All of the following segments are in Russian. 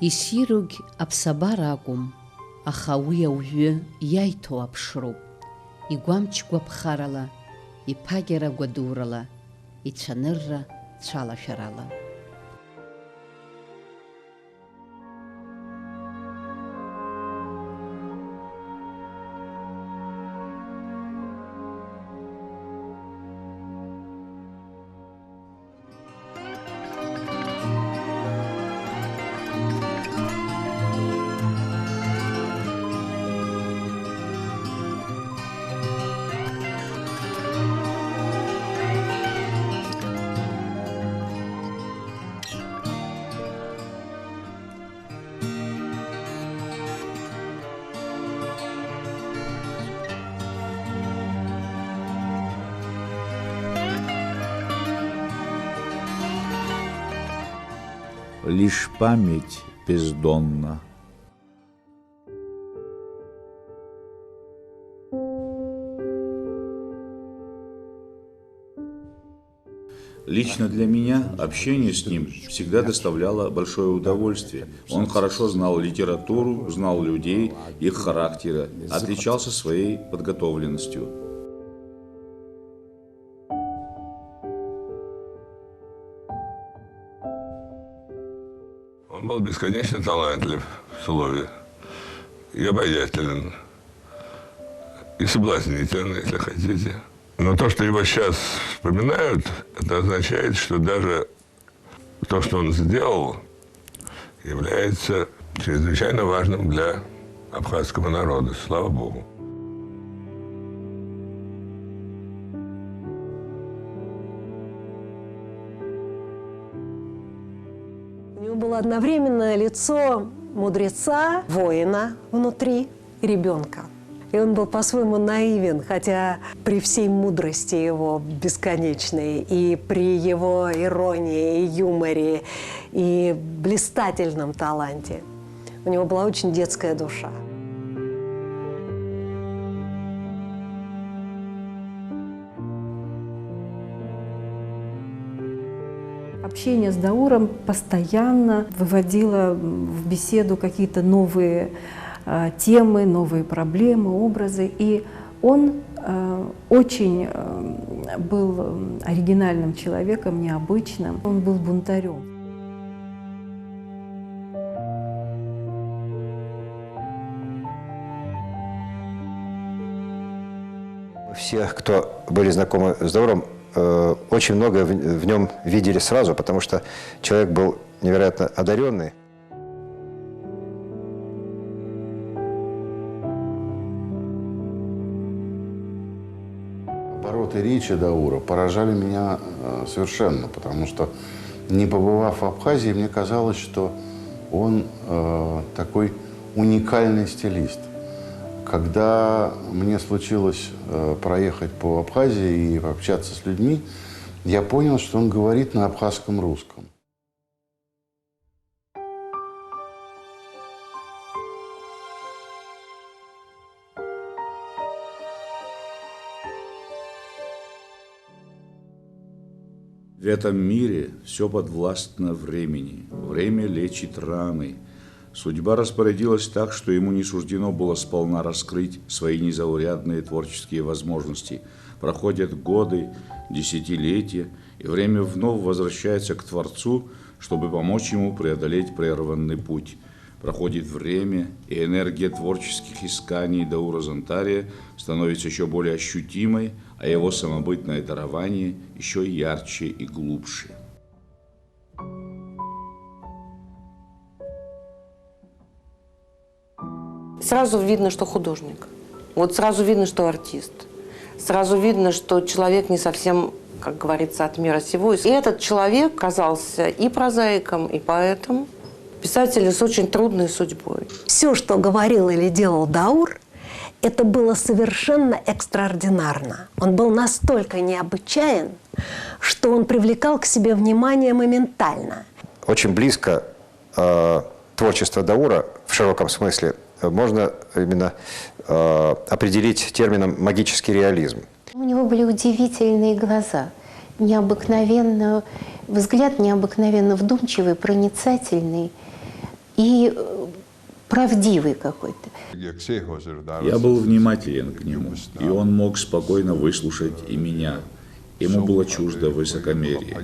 Исиругь аԥсабара акәым, аха уи ауаҩы иаиҭо аԥшроуп. Игәамч гәаԥхарала, иԥагьара гәадурала, ицәанырра цәалашәарала. Лишь память бездонна. Лично для меня общение с ним всегда доставляло большое удовольствие. Он хорошо знал литературу, знал людей, их характеры, отличался своей подготовленностью. Он был бесконечно талантлив в слове, и обаятелен, и соблазнителен, если хотите. Но то, что его сейчас вспоминают, это означает, что даже то, что он сделал, является чрезвычайно важным для абхазского народа, слава Богу. У него было одновременно лицо мудреца, воина внутри и ребенка. И он был по-своему наивен, хотя при всей мудрости его бесконечной, и при его иронии, и юморе, и блистательном таланте. У него была очень детская душа. Общение с Дауром постоянно выводило в беседу какие-то новые темы, новые проблемы, образы. И он очень был оригинальным человеком, необычным. Он был бунтарем. Все, кто были знакомы с Дауром, очень многое в нем видели сразу, потому что человек был невероятно одаренный. Обороты речи Даура поражали меня совершенно, потому что, не побывав в Абхазии, мне казалось, что он такой уникальный стилист. Когда мне случилось проехать по Абхазии и пообщаться с людьми, я понял, что он говорит на абхазском русском. В этом мире все подвластно времени. Время лечит раны. Судьба распорядилась так, что ему не суждено было сполна раскрыть свои незаурядные творческие возможности. Проходят годы, десятилетия, и время вновь возвращается к Творцу, чтобы помочь ему преодолеть прерванный путь. Проходит время, и энергия творческих исканий Даура Зонтария становится еще более ощутимой, а его самобытное дарование еще ярче и глубже. Сразу видно, что художник. Вот сразу видно, что артист. Сразу видно, что человек не совсем, как говорится, от мира сего. И этот человек казался и прозаиком, и поэтом. Писатель с очень трудной судьбой. Все, что говорил или делал Даур, это было совершенно экстраординарно. Он был настолько необычайен, что он привлекал к себе внимание моментально. Очень близко творчество Даура в широком смысле можно именно определить термином «магический реализм». У него были удивительные глаза, взгляд необыкновенно вдумчивый, проницательный. и правдивый какой-то. Я был внимателен к нему, и он мог спокойно выслушать и меня. Ему было чуждо высокомерие.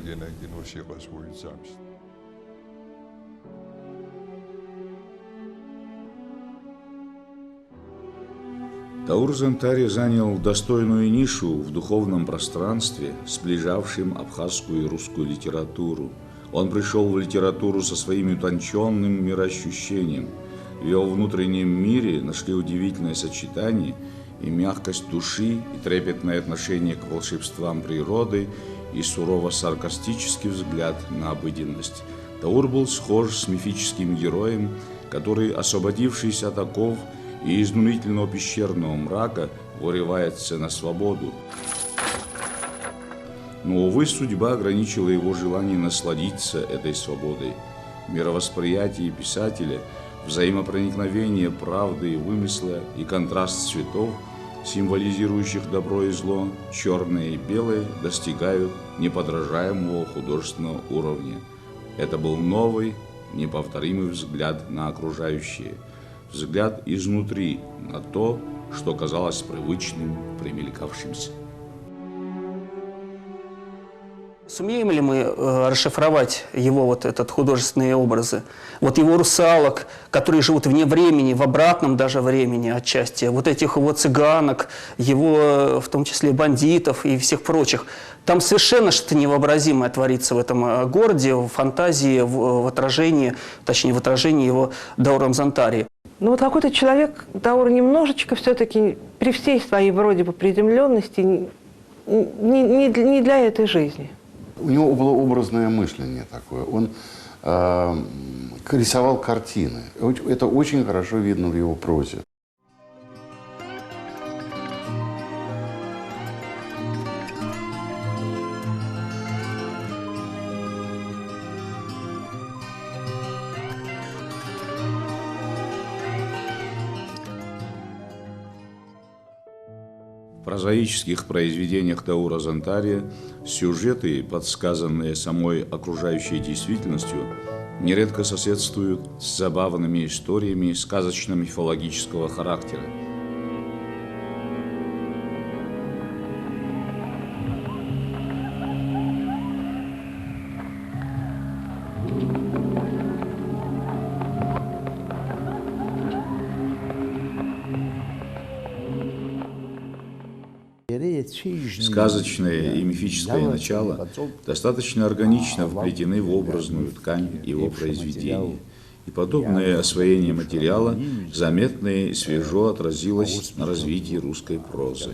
Даур Зантари занял достойную нишу в духовном пространстве, сближавшем абхазскую и русскую литературу. Он пришел в литературу со своим утонченным мироощущением. В его внутреннем мире нашли удивительное сочетание и мягкость души, и трепетное отношение к волшебствам природы, и сурово-саркастический взгляд на обыденность. Даур был схож с мифическим героем, который, освободившись от оков и изнурительного пещерного мрака, вырывается на свободу. Но, увы, судьба ограничила его желание насладиться этой свободой. Мировосприятие писателя, взаимопроникновение правды и вымысла и контраст цветов, символизирующих добро и зло, черное и белое, достигают неподражаемого художественного уровня. Это был новый, неповторимый взгляд на окружающее. Взгляд изнутри на то, что казалось привычным, примелькавшимся. Сумеем ли мы расшифровать его вот этот художественные образы? Вот его русалок, которые живут вне времени, в обратном даже времени отчасти, вот этих его цыганок, его в том числе бандитов и всех прочих. Там совершенно что-то невообразимое творится в этом городе, в фантазии, в отражении, точнее в отражении его Дауром Зантари. Ну вот какой-то человек, Даур, немножечко все-таки при всей своей вроде бы приземленности не для этой жизни. У него было образное мышление такое. Он рисовал картины. Это очень хорошо видно в его прозе. В прозаических произведениях Даура Зантари сюжеты, подсказанные самой окружающей действительностью, нередко соседствуют с забавными историями сказочно-мифологического характера. Сказочное и мифическое начало достаточно органично вплетены в образную ткань его произведения, и подобное освоение материала заметно и свежо отразилось на развитии русской прозы.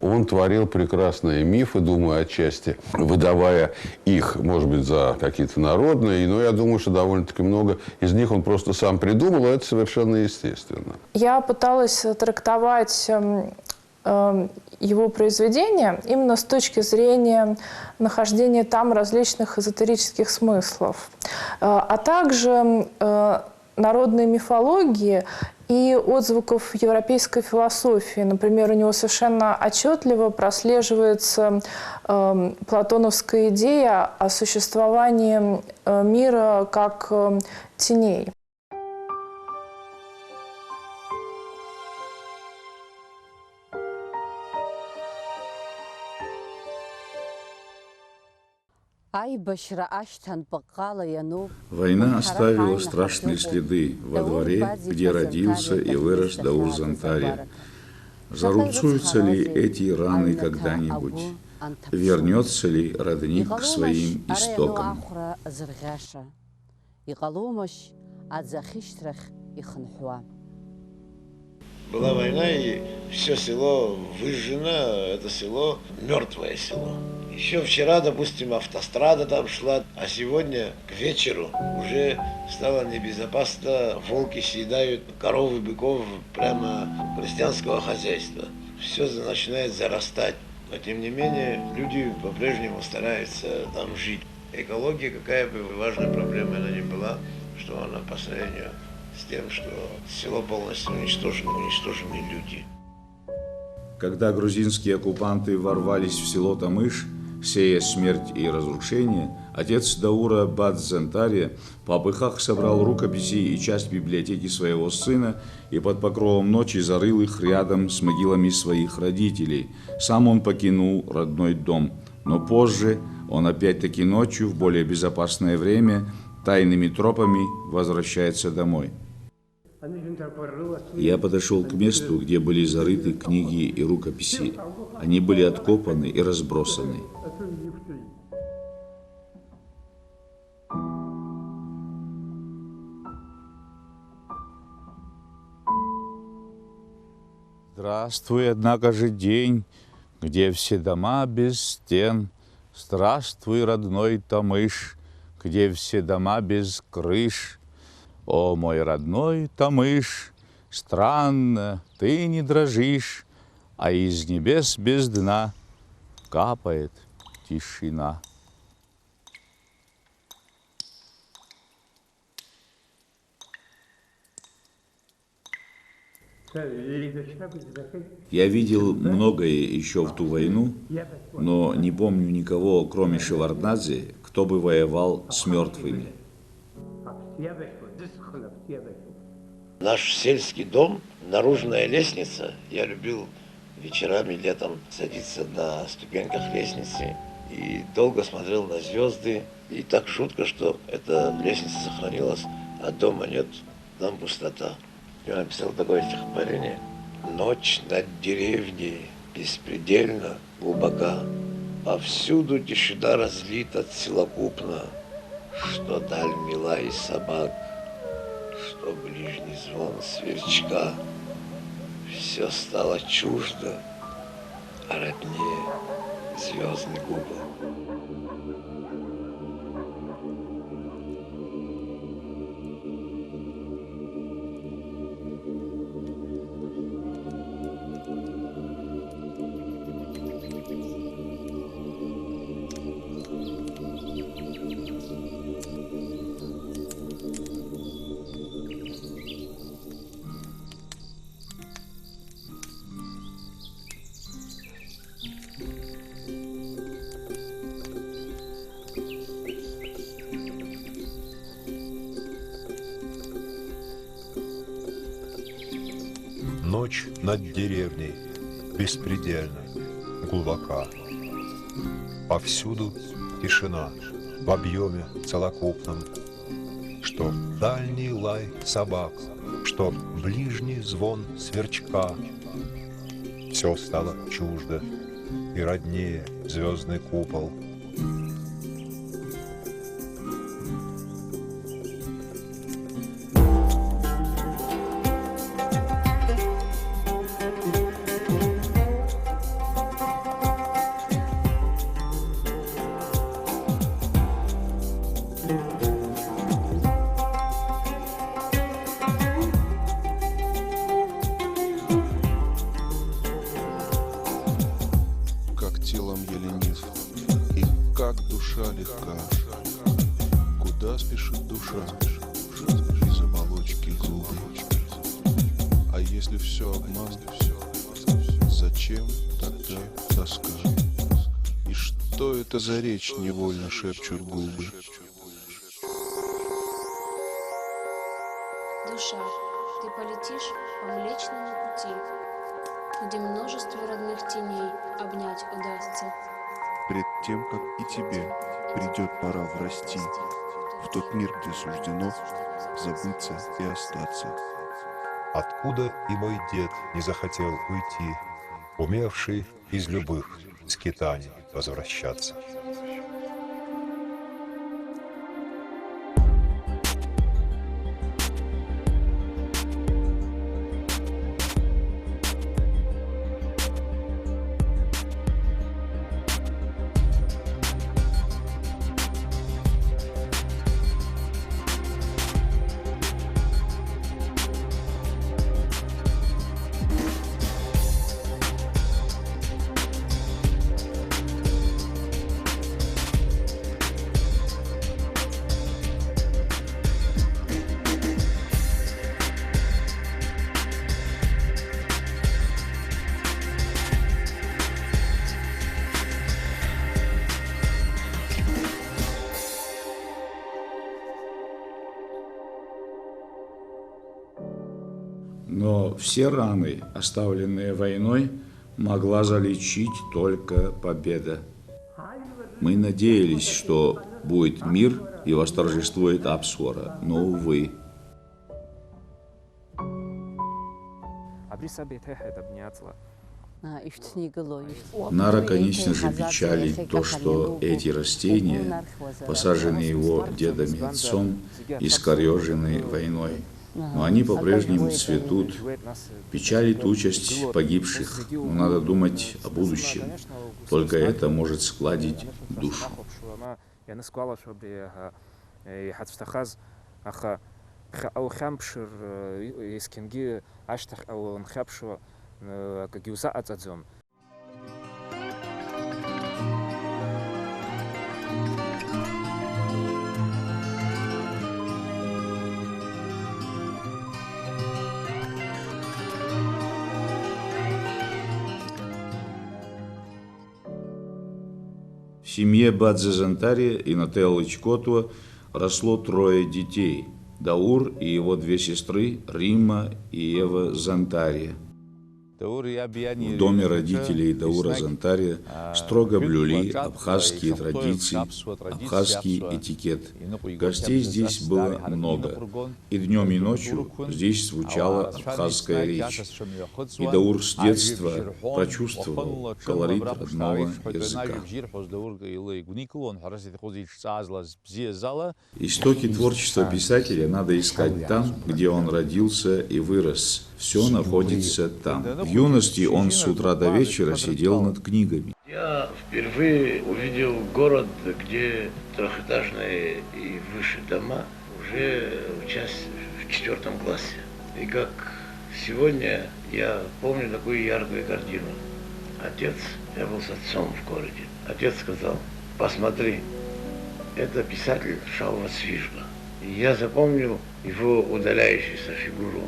Он творил прекрасные мифы, думаю, отчасти, выдавая их, может быть, за какие-то народные, но я думаю, что довольно-таки много из них он просто сам придумал, и это совершенно естественно. Я пыталась трактовать его произведения именно с точки зрения нахождения там различных эзотерических смыслов, а также народной мифологии и отзвуков европейской философии. Например, у него совершенно отчетливо прослеживается платоновская идея о существовании мира как теней. Война оставила страшные следы во дворе, где родился и вырос Даур Зантари. Зарубцуются ли эти раны когда-нибудь? Вернется ли родник к своим истокам? Была война, и все село выжжено, это село мертвое село. Еще вчера, допустим, автострада там шла, а сегодня к вечеру уже стало небезопасно. Волки съедают коровы, быков прямо крестьянского хозяйства. Все начинает зарастать. Но тем не менее, люди по-прежнему стараются там жить. Экология, какая бы важная проблема она ни была, что она по сравнению с тем, что село полностью уничтожены люди. Когда грузинские оккупанты ворвались в село Тамыш, сея смерть и разрушение, отец Даура Бадзентария в попыхах собрал рукописи и часть библиотеки своего сына и под покровом ночи зарыл их рядом с могилами своих родителей. Сам он покинул родной дом, но позже он опять-таки ночью в более безопасное время тайными тропами возвращается домой. Я подошел к месту, где были зарыты книги и рукописи. Они были откопаны и разбросаны. Здравствуй, однако же, день, где все дома без стен. Здравствуй, родной Тамыш, где все дома без крыш. О, мой родной Тамыш, странно, ты не дрожишь, а из небес без дна капает тишина. Я видел многое еще в ту войну, но не помню никого, кроме Шеварднадзе, кто бы воевал с мертвыми. Наш сельский дом, наружная лестница. Я любил вечерами, летом садиться на ступеньках лестницы и долго смотрел на звезды. И так жутко, что эта лестница сохранилась, а дома нет, там пустота. Я написал такое стихотворение. Ночь над деревней беспредельно глубока, повсюду тишина разлита целокупно, что даль мила из собак, что ближний звон сверчка. Все стало чуждо, а роднее звездный купол. Ночь над деревней беспредельно глубока. Повсюду тишина в объеме целокупном, что дальний лай собак, что ближний звон сверчка. Все стало чуждо и роднее звездный купол. Телом я ленив, и как душа легка. Куда спешит душа из оболочки грубой? А если все обман, зачем тогда тоска? И что это за речь невольно шепчут губы? Душа, ты полетишь по Млечному пути, где множество родных теней обнять удастся. Пред тем, как и тебе придет пора врасти в тот мир, где суждено забыться и остаться. Откуда и мой дед не захотел уйти, умевший из любых скитаний возвращаться. Но все раны, оставленные войной, могла залечить только победа. Мы надеялись, что будет мир и восторжествует Апсуара, но, увы. Нара, конечно же, печалит то, что эти растения, посаженные его дедом и отцом, искорежены войной. Но они по-прежнему цветут. Печалит участь погибших, но надо думать о будущем. Только это может сгладить душу. В семье Бадзе Зантария и Нателлы Чкотуа росло 3 детей – Даур и его 2 сестры Римма и Ева Зантария. В доме родителей Даура Зантария строго блюли абхазские традиции, абхазский этикет. Гостей здесь было много, и днем и ночью здесь звучала абхазская речь. И Даур с детства прочувствовал колорит родного языка. Истоки творчества писателя надо искать там, где он родился и вырос. Все находится там. В юности он с утра до вечера сидел над книгами. Я впервые увидел город, где трехэтажные и выше дома, уже учась в 4 классе. И как сегодня я помню такую яркую картину. Отец, я был с отцом в городе. Отец сказал: посмотри, это писатель Шалва Свижба. И я запомнил его удаляющуюся фигуру.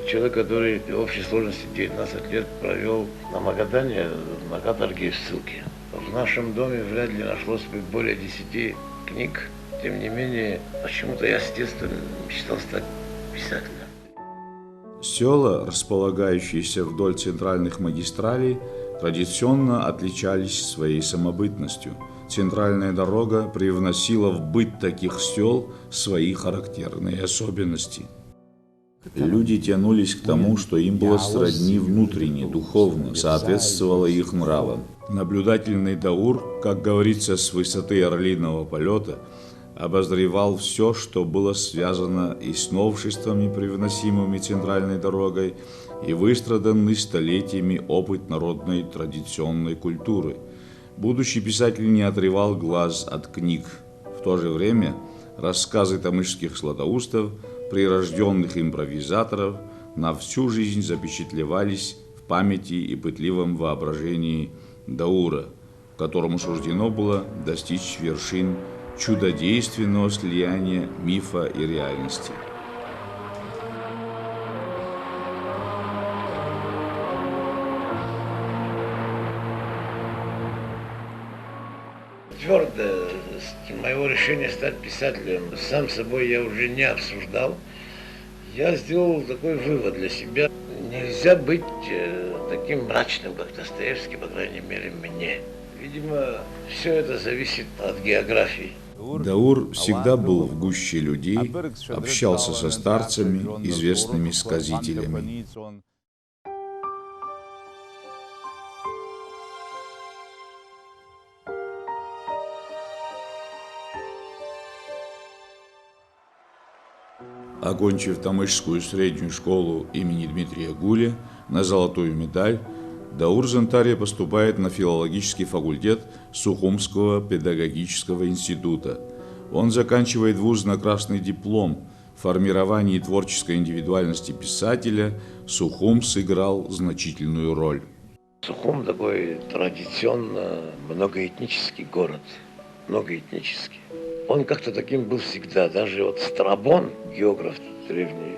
Человек, который в общей сложности 19 лет провел на Магадане, на каторге и в ссылке. В нашем доме вряд ли нашлось бы более 10 книг. Тем не менее, почему-то я с детства мечтал стать писателем. Села, располагающиеся вдоль центральных магистралей, традиционно отличались своей самобытностью. Центральная дорога привносила в быт таких сел свои характерные особенности. Люди тянулись к тому, что им было сродни внутренне, духовно, соответствовало их нравам. Наблюдательный Даур, как говорится, с высоты орлиного полета, обозревал все, что было связано и с новшествами, привносимыми центральной дорогой, и выстраданный столетиями опыт народной традиционной культуры. Будущий писатель не отрывал глаз от книг. В то же время рассказы тамышских златоустов, прирожденных импровизаторов, на всю жизнь запечатлевались в памяти и пытливом воображении Даура, которому суждено было достичь вершин чудодейственного слияния мифа и реальности. Твердо моего решения стать писателем сам собой я уже не обсуждал. Я сделал такой вывод для себя. Нельзя быть таким мрачным, как Достоевский, по крайней мере, мне. Видимо, все это зависит от географии. Даур всегда был в гуще людей, общался со старцами, известными сказителями. Окончив Тамышскую среднюю школу имени Дмитрия Гуля на золотую медаль, Даур Зантария поступает на филологический факультет Сухумского педагогического института. Он заканчивает вуз на красный диплом. В формировании творческой индивидуальности писателя Сухум сыграл значительную роль. Сухум такой традиционно многоэтнический город, многоэтнический. Он как-то таким был всегда. Даже вот Страбон, географ Древней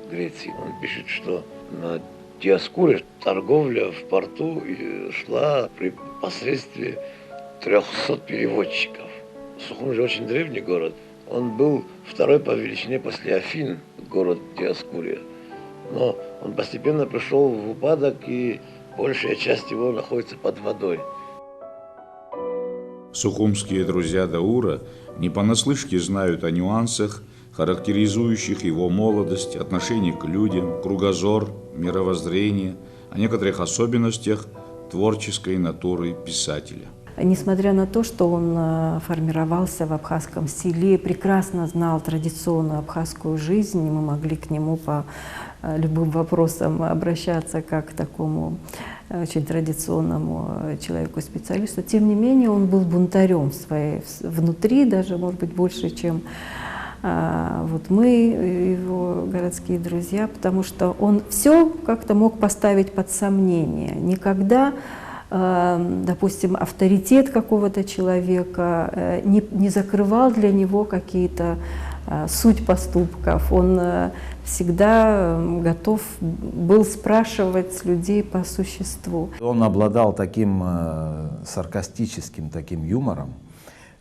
Греции, он пишет, что на Диоскуре торговля в порту шла при посредстве 300 переводчиков. Сухум же очень древний город. Он был второй по величине после Афин, город Диоскурия. Но он постепенно пришел в упадок, и большая часть его находится под водой. Сухумские друзья Даура не понаслышке знают о нюансах, характеризующих его молодость, отношение к людям, кругозор, мировоззрение, о некоторых особенностях творческой натуры писателя. Несмотря на то, что он формировался в абхазском селе, прекрасно знал традиционную абхазскую жизнь, мы могли к нему по любым вопросам обращаться как к такому очень традиционному человеку-специалисту. Тем не менее, он был бунтарем внутри, даже, может быть, больше, чем вот мы, его городские друзья, потому что он все как-то мог поставить под сомнение. Никогда, допустим, авторитет какого-то человека не закрывал для него какие-то суть поступков. Он всегда готов был спрашивать с людей по существу. Он обладал таким саркастическим таким юмором,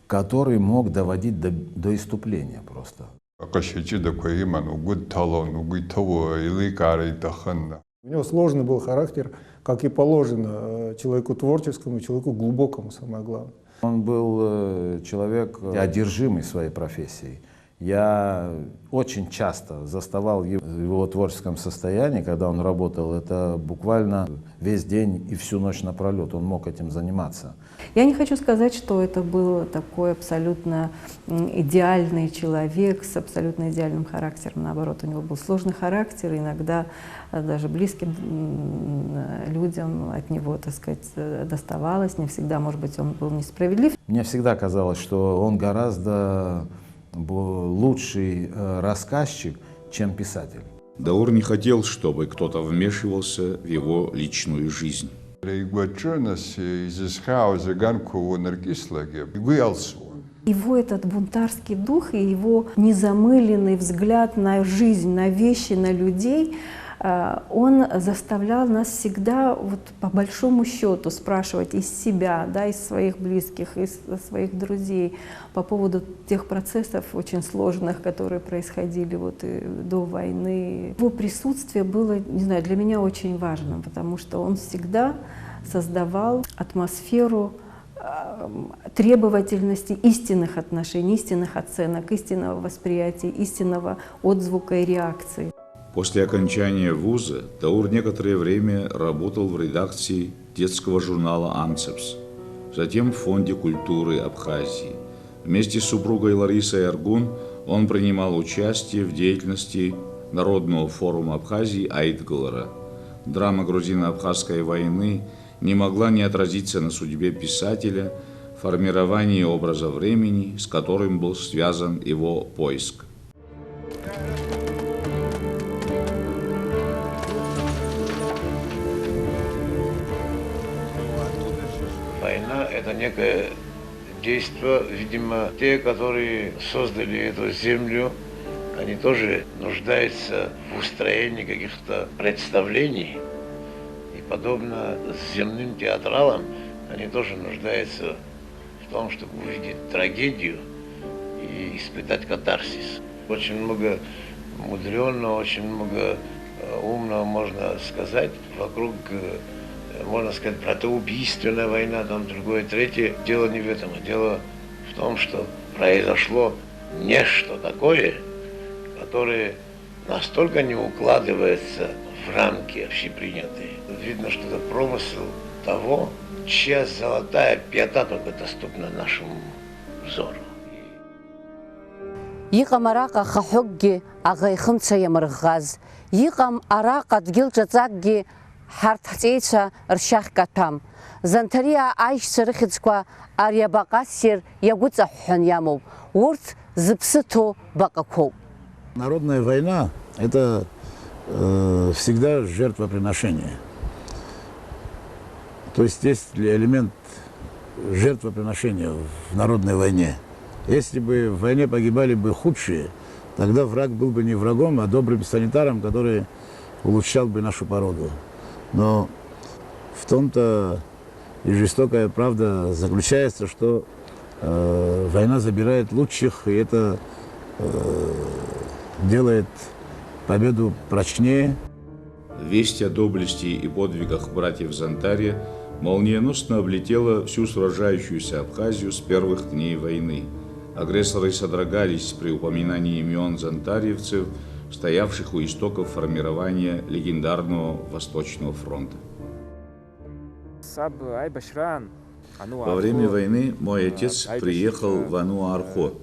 который мог доводить до исступления просто. У него сложный был характер, как и положено человеку творческому, человеку глубокому, самое главное. Он был человек одержимый своей профессией. Я очень часто заставал его в его творческом состоянии, когда он работал, это буквально весь день и всю ночь напролет он мог этим заниматься. Я не хочу сказать, что это был такой абсолютно идеальный человек с абсолютно идеальным характером. Наоборот, у него был сложный характер, и иногда даже близким людям от него, так сказать, доставалось. Не всегда, может быть, он был несправедлив. Мне всегда казалось, что он гораздо лучший рассказчик, чем писатель. Даур не хотел, чтобы кто-то вмешивался в его личную жизнь. Его этот бунтарский дух и его незамыленный взгляд на жизнь, на вещи, на людей, он заставлял нас всегда, вот, по большому счету, спрашивать из себя, да, из своих близких, из своих друзей по поводу тех процессов очень сложных, которые происходили вот и до войны. Его присутствие было, не знаю, для меня очень важным, потому что он всегда создавал атмосферу требовательности истинных отношений, истинных оценок, истинного восприятия, истинного отзвука и реакции. После окончания вуза Даур некоторое время работал в редакции детского журнала «Амцепс», затем в Фонде культуры Абхазии. Вместе с супругой Ларисой Аргун он принимал участие в деятельности Народного форума Абхазии Айтгалара. Драма грузино-абхазской войны не могла не отразиться на судьбе писателя, формировании образа времени, с которым был связан его поиск. Война – это некое действие, видимо, те, которые создали эту землю, они тоже нуждаются в устроении каких-то представлений. И подобно земным театралам, они тоже нуждаются в том, чтобы увидеть трагедию и испытать катарсис. Очень много мудренного, очень много умного можно сказать вокруг, можно сказать, братоубийственная война, там другое, третье. Дело не в этом, а дело в том, что произошло нечто такое, которое настолько не укладывается в рамки общепринятые. Видно, что это промысел того, чья золотая пята только доступна нашему взору. Иҟам араҟа хахәыкгьы аӷа ихымца иамырӷӷаз, иҟам араҟа дгьыл ҿаҵакгьы ҳарҭ ҳҵеицәа ршьахьк аҭәам. Занҭариаа аишьцәа рыхьӡқәа ари абаҟа ссир иагәыҵаҳәҳәан иамоуп. Урҭ зыԥсы ҭоу баҟақәоуп. Народная война – это всегда жертвоприношение. То есть есть элемент жертвоприношения в народной войне. Если бы в войне погибали бы худшие, тогда враг был бы не врагом, а добрым санитаром, который улучшал бы нашу породу. Но в том-то и жестокая правда заключается, что война забирает лучших, и это делает победу прочнее. Весть о доблести и подвигах братьев Зантария молниеносно облетела всю сражающуюся Абхазию с первых дней войны. Агрессоры содрогались при упоминании имен зантарьевцев, стоявших у истоков формирования легендарного Восточного фронта. Во время войны мой отец приехал в Ану-Архо,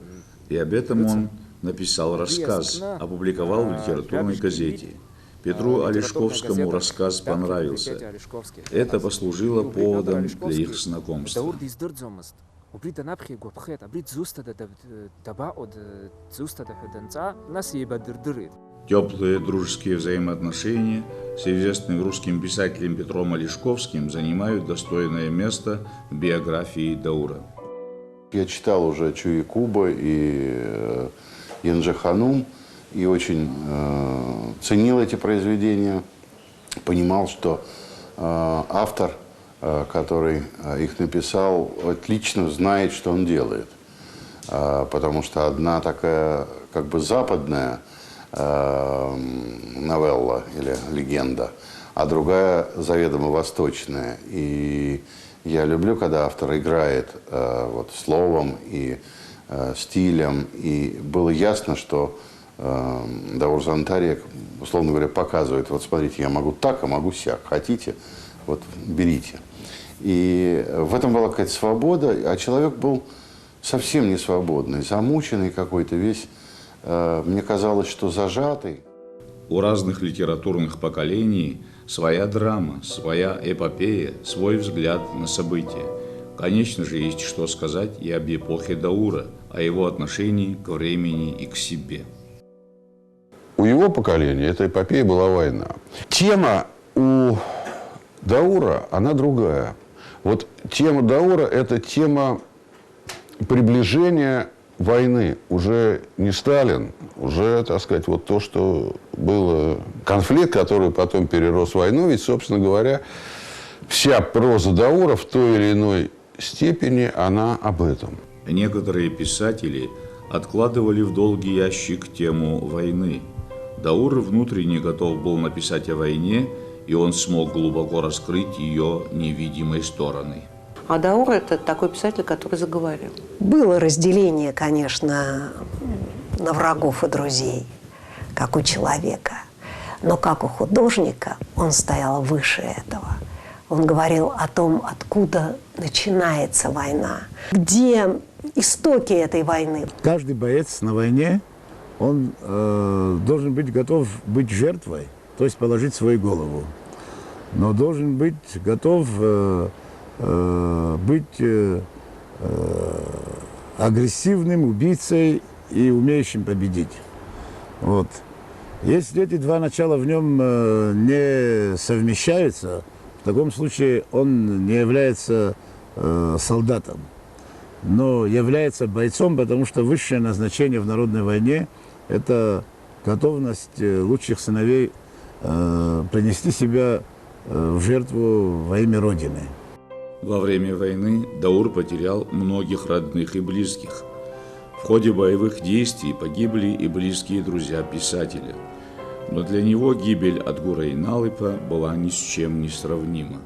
и об этом он написал рассказ, опубликовал в литературной газете. Петру Олешковскому рассказ понравился. Это послужило поводом для их знакомства. Теплые дружеские взаимоотношения с известным русским писателем Петром Олешковским занимают достойное место в биографии Даура. Я читал уже Чуи Куба и Янджи Ханум и очень ценил эти произведения, понимал, что автор, который их написал, отлично знает, что он делает. Потому что одна такая как бы западная новелла или легенда, а другая заведомо восточная. И я люблю, когда автор играет вот, словом и стилем. И было ясно, что Даур Зантария, условно говоря, показывает, вот смотрите, я могу так, а могу сяк. Хотите, вот берите. И в этом была какая-то свобода, а человек был совсем не свободный, замученный какой-то весь, мне казалось, что зажатый. У разных литературных поколений своя драма, своя эпопея, свой взгляд на события. Конечно же, есть что сказать и об эпохе Даура, о его отношении к времени и к себе. У его поколения эта эпопея была война. Тема у Даура, она другая. Вот тема Даура – это тема приближения войны. Уже не Сталин, уже, так сказать, вот то, что было конфликт, который потом перерос в войну. Ведь, собственно говоря, вся проза Даура в той или иной степени, она об этом. Некоторые писатели откладывали в долгий ящик тему войны. Даур внутренне готов был написать о войне, и он смог глубоко раскрыть ее невидимые стороны. А Даур – это такой писатель, который заговорил. Было разделение, конечно, на врагов и друзей, как у человека. Но как у художника он стоял выше этого. Он говорил о том, откуда начинается война, где истоки этой войны. Каждый боец на войне, он должен быть готов быть жертвой, то есть положить свою голову. Но должен быть готов быть агрессивным убийцей и умеющим победить. Вот. Если эти два начала в нем не совмещаются, в таком случае он не является солдатом, но является бойцом, потому что высшее назначение в народной войне – это готовность лучших сыновей принести себя в жертву во имя Родины. Во время войны Даур потерял многих родных и близких. В ходе боевых действий погибли и близкие друзья писателя. Но для него гибель Адгура Иналыпа была ни с чем не сравнима.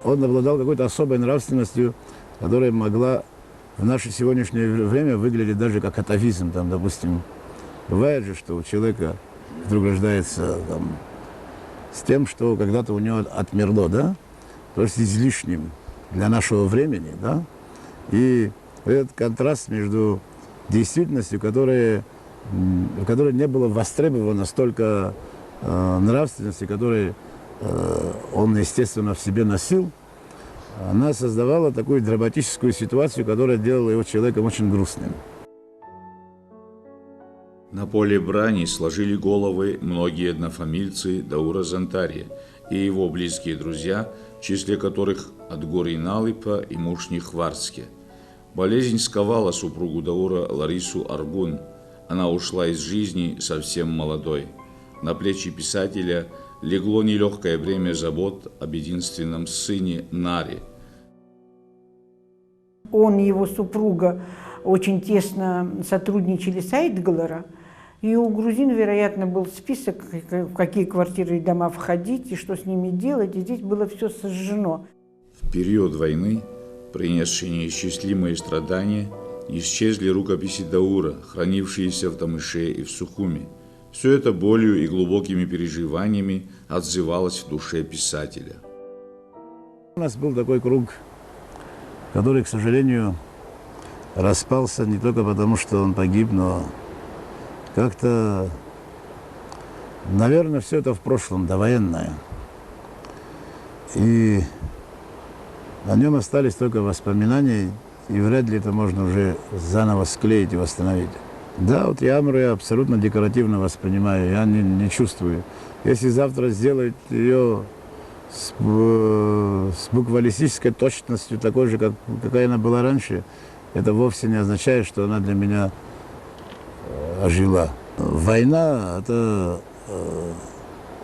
Он обладал какой-то особой нравственностью, которая могла в наше сегодняшнее время выглядеть даже как атавизм. Там, допустим, бывает же, что у человека вдруг рождается там, с тем, что когда-то у него отмерло, да? То есть излишним для нашего времени, да? И этот контраст между действительностью, в которой не было востребовано столько нравственности, которой он, естественно, в себе носил, она создавала такую драматическую ситуацию, которая делала его человеком очень грустным. На поле брани сложили головы многие однофамильцы Даура Зантария и его близкие друзья, в числе которых Адгур Иналыпа и Мушни Хварцке. Болезнь сковала супругу Даура Ларису Аргун. Она ушла из жизни совсем молодой. На плечи писателя легло нелегкое бремя забот об единственном сыне Наре. Он и его супруга очень тесно сотрудничали с Айтглера, и И у грузин, вероятно, был список, в какие квартиры и дома входить, и что с ними делать, и здесь было все сожжено. В период войны, принесшей неисчислимые страдания, исчезли рукописи Даура, хранившиеся в Тамыше и в Сухуми. Все это болью и глубокими переживаниями отзывалось в душе писателя. У нас был такой круг, который, к сожалению, распался не только потому, что он погиб, но как-то, наверное, все это в прошлом, довоенное. И о нем остались только воспоминания, и вряд ли это можно уже заново склеить и восстановить. Да, вот Ямру я абсолютно декоративно воспринимаю, я не чувствую. Если завтра сделать ее с буквалистической точностью, такой же, какая она была раньше, это вовсе не означает, что она для меня ожила. Война – это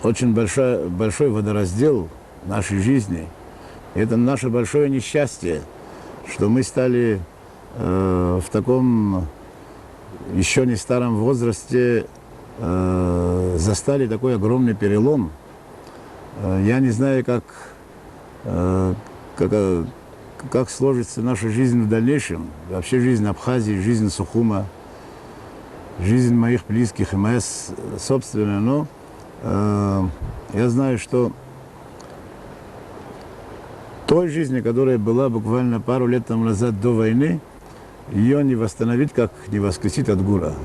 очень большой водораздел нашей жизни. Это наше большое несчастье, что мы стали в таком еще не старом возрасте, застали такой огромный перелом. Я не знаю, как сложится наша жизнь в дальнейшем. Вообще жизнь Абхазии, жизнь Сухума, жизнь моих близких и моя собственная. Но я знаю, что той жизни, которая была буквально пару лет тому назад до войны, ее не восстановить, как не воскресить от гура.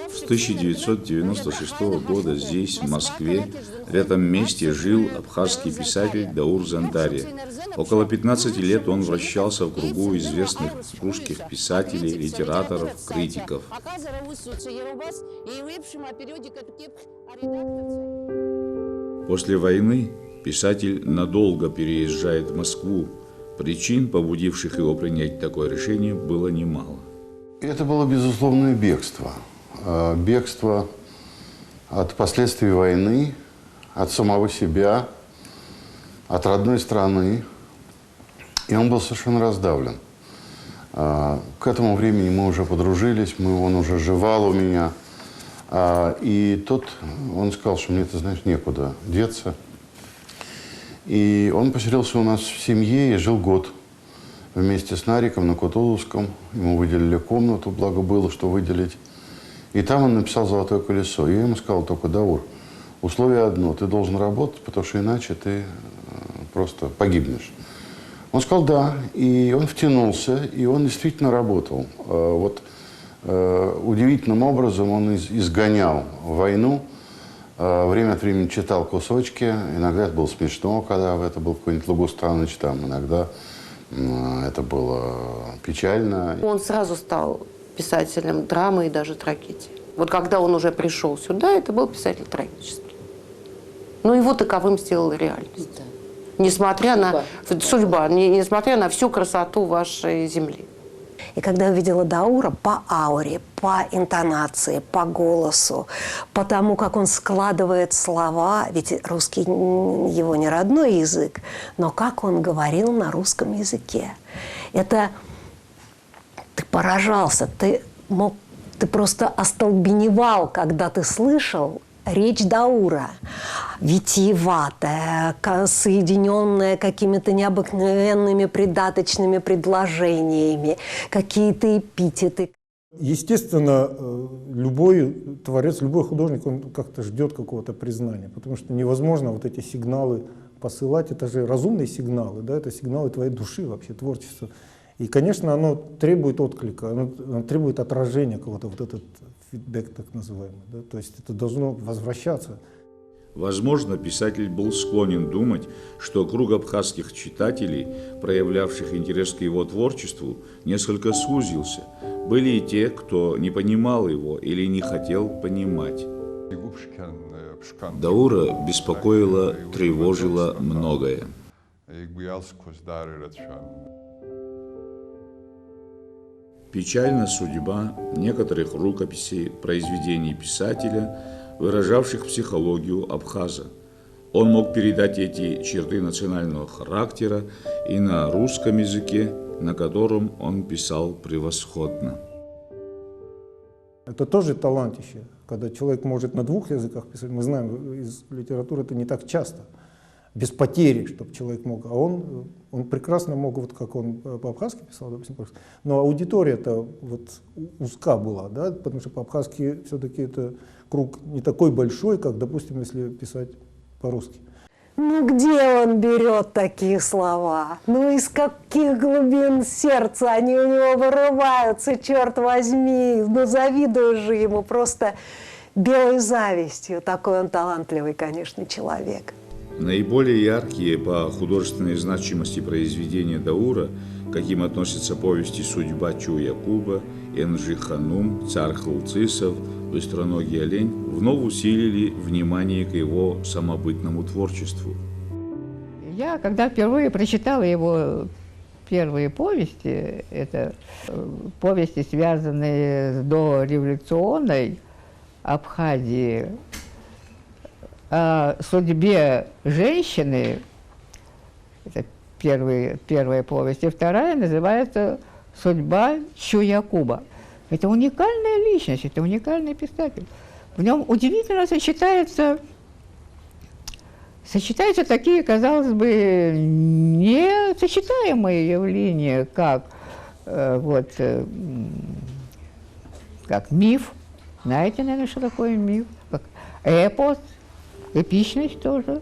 С 1996 года здесь, в Москве, в этом месте жил абхазский писатель Даур Зандари. Около 15 лет он вращался в кругу известных русских писателей, литераторов, критиков. После войны писатель надолго переезжает в Москву. Причин, побудивших его принять такое решение, было немало. Это было безусловное бегство. Бегство от последствий войны, от самого себя, от родной страны. И он был совершенно раздавлен. К этому времени мы уже подружились, он уже жевал у меня. И тут он сказал, что мне, ты знаешь, некуда деться. И он поселился у нас в семье и жил год вместе с Нариком на Кутузовском. Ему выделили комнату, благо было, что выделить. И там он написал «Золотое колесо». И я ему сказал только: Даур, условие одно, ты должен работать, потому что иначе ты просто погибнешь. Он сказал «да», и он втянулся, и он действительно работал. Удивительным образом он изгонял войну, время от времени читал кусочки, иногда это было смешно, когда это был какой-нибудь Лагустанович, там, иногда это было печально. Он сразу стал писателем драмы и даже трагедии. Вот когда он уже пришел сюда, это был писатель трагический. Но его таковым сделала реальность. Да. Несмотря на судьба, несмотря на всю красоту вашей земли. И когда я увидела Даура по ауре, по интонации, по голосу, по тому, как он складывает слова, ведь русский его не родной язык, но как он говорил на русском языке. Это ты поражался, ты просто остолбеневал, когда ты слышал речь Даура, витиеватая, соединенная какими-то необыкновенными придаточными предложениями, какие-то эпитеты. Естественно, любой творец, любой художник, он как-то ждет какого-то признания, потому что невозможно вот эти сигналы посылать, это же разумные сигналы, да, это сигналы твоей души вообще, творчества. И, конечно, оно требует отклика, оно требует отражения какого-то, вот этот фидбэк так называемый, да, то есть это должно возвращаться. Возможно, писатель был склонен думать, что круг абхазских читателей, проявлявших интерес к его творчеству, несколько сузился. Были и те, кто не понимал его или не хотел понимать. Даура беспокоило, тревожило многое. Печальна судьба некоторых рукописей, произведений писателя, выражавших психологию абхаза. Он мог передать эти черты национального характера и на русском языке, на котором он писал превосходно. Это тоже талантище, когда человек может на двух языках писать. Мы знаем, из литературы это не так часто, без потери, чтобы человек мог. А он прекрасно мог, вот как он по-абхазски писал, допустим, но аудитория-то вот узка была, да, потому что по-абхазски все-таки это круг не такой большой, как, допустим, если писать по-русски. Ну где он берет такие слова? Ну из каких глубин сердца они у него вырываются, черт возьми. Ну завидую же ему просто белой завистью. Такой он талантливый, конечно, человек. Наиболее яркие по художественной значимости произведения Даура, каким относятся повести «Судьба Чу-Якуба», «Энжи Ханум», «Царь Хылцисов», «Быстроногий олень» вновь усилили внимание к его самобытному творчеству. Я, когда впервые прочитала его первые повести, это повести, связанные с дореволюционной Абхазией, о судьбе женщины, это первая повесть, и вторая называется «Судьба Чу-Якуба». Это уникальная личность, это уникальный писатель. В нем удивительно сочетаются такие, казалось бы, несочетаемые явления, как миф. Знаете, наверное, что такое миф? Как эпос, эпичность тоже.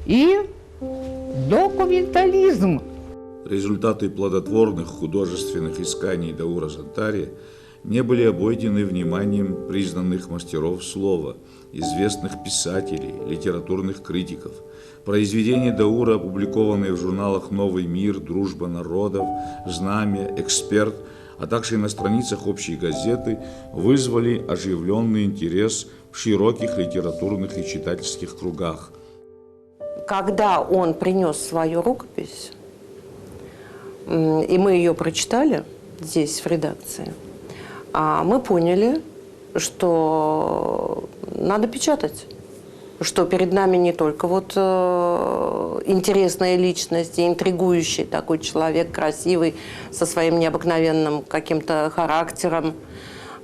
И документализм. Результаты плодотворных художественных исканий Даура Зантария не были обойдены вниманием признанных мастеров слова, известных писателей, литературных критиков. Произведения Даура, опубликованные в журналах «Новый мир», «Дружба народов», «Знамя», «Эксперт», а также на страницах общей газеты, вызвали оживленный интерес в широких литературных и читательских кругах. Когда он принес свою рукопись, и мы ее прочитали здесь, в редакции, мы поняли, что надо печатать, что перед нами не только интересная личность и интригующий такой человек, красивый, со своим необыкновенным каким-то характером.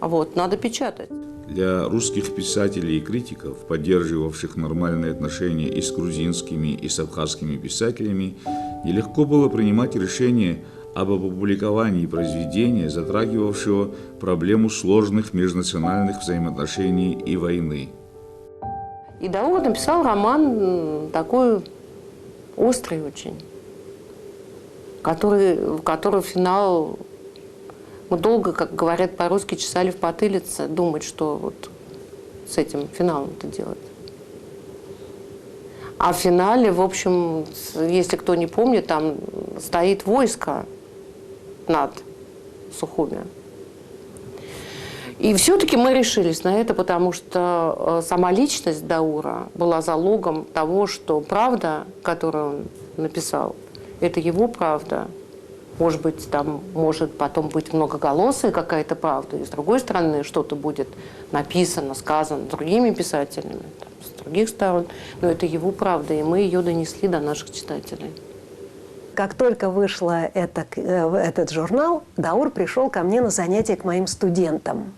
Надо печатать. Для русских писателей и критиков, поддерживавших нормальные отношения и с грузинскими, и с абхазскими писателями, нелегко было принимать решение об опубликовании произведения, затрагивавшего проблему сложных межнациональных взаимоотношений и войны. И Даур написал роман такой острый очень, в который финал мы долго, как говорят по-русски, чесали в потылице, думать, что с этим финалом-то делать. А в финале, в общем, если кто не помнит, там стоит войско над Сухуми. И все-таки мы решились на это, потому что сама личность Даура была залогом того, что правда, которую он написал, это его правда. Может быть, там может потом быть многоголосая какая-то правда, и с другой стороны что-то будет написано, сказано другими писателями, с других сторон. Но это его правда, и мы ее донесли до наших читателей. Как только вышел этот журнал, Даур пришел ко мне на занятия к моим студентам.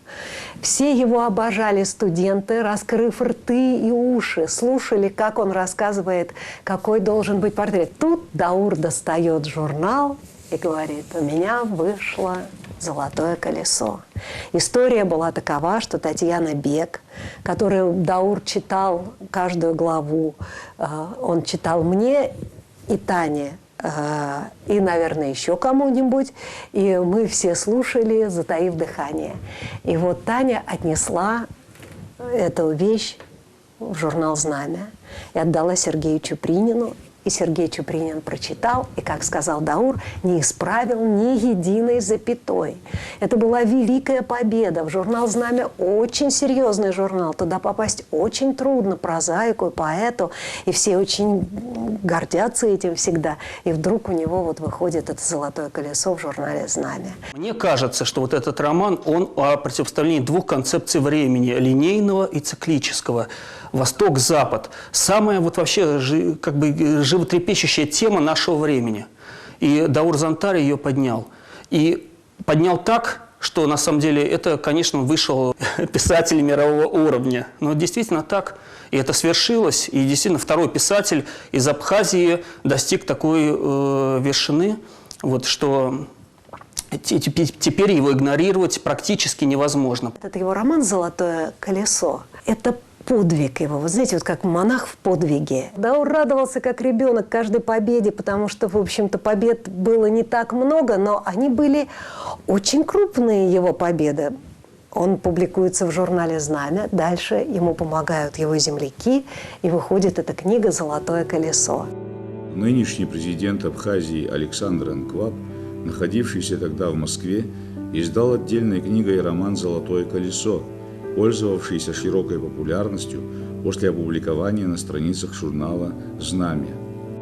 Все его обожали студенты, раскрыв рты и уши, слушали, как он рассказывает, какой должен быть портрет. Тут Даур достает журнал и говорит: у меня вышло «Золотое колесо». История была такова, что Татьяна Бек, которую Даур читал каждую главу, он читал мне и Тане, и, наверное, еще кому-нибудь. И мы все слушали, затаив дыхание. И вот Таня отнесла эту вещь в журнал «Знамя» и отдала Сергею Чупринину. И Сергей Чупринин прочитал, и, как сказал Даур, не исправил ни единой запятой. Это была великая победа. В журнал «Знамя» очень серьезный журнал. Туда попасть очень трудно, прозаику, поэту. И все очень гордятся этим всегда. И вдруг у него вот выходит это «Золотое колесо» в журнале «Знамя». Мне кажется, что вот этот роман, он о противоставлении двух концепций времени – линейного и циклического. Восток-Запад. Самая вот вообще как бы животрепещущая тема нашего времени. И Даур Зантари ее поднял. И поднял так, что на самом деле это, конечно, вышел писатель мирового уровня. Но действительно так. И это свершилось. И действительно второй писатель из Абхазии достиг такой вершины, вот, что теперь его игнорировать практически невозможно. Это его роман «Золотое колесо». Это подвиг его. Вы знаете, вот как монах в подвиге. Даур радовался как ребенок каждой победе, потому что, в общем-то, побед было не так много, но они были очень крупные, его победы. Он публикуется в журнале «Знамя», дальше ему помогают его земляки, и выходит эта книга «Золотое колесо». Нынешний президент Абхазии Александр Энкваб, находившийся тогда в Москве, издал отдельной книгой роман «Золотое колесо», пользовавшийся широкой популярностью после опубликования на страницах журнала «Знамя».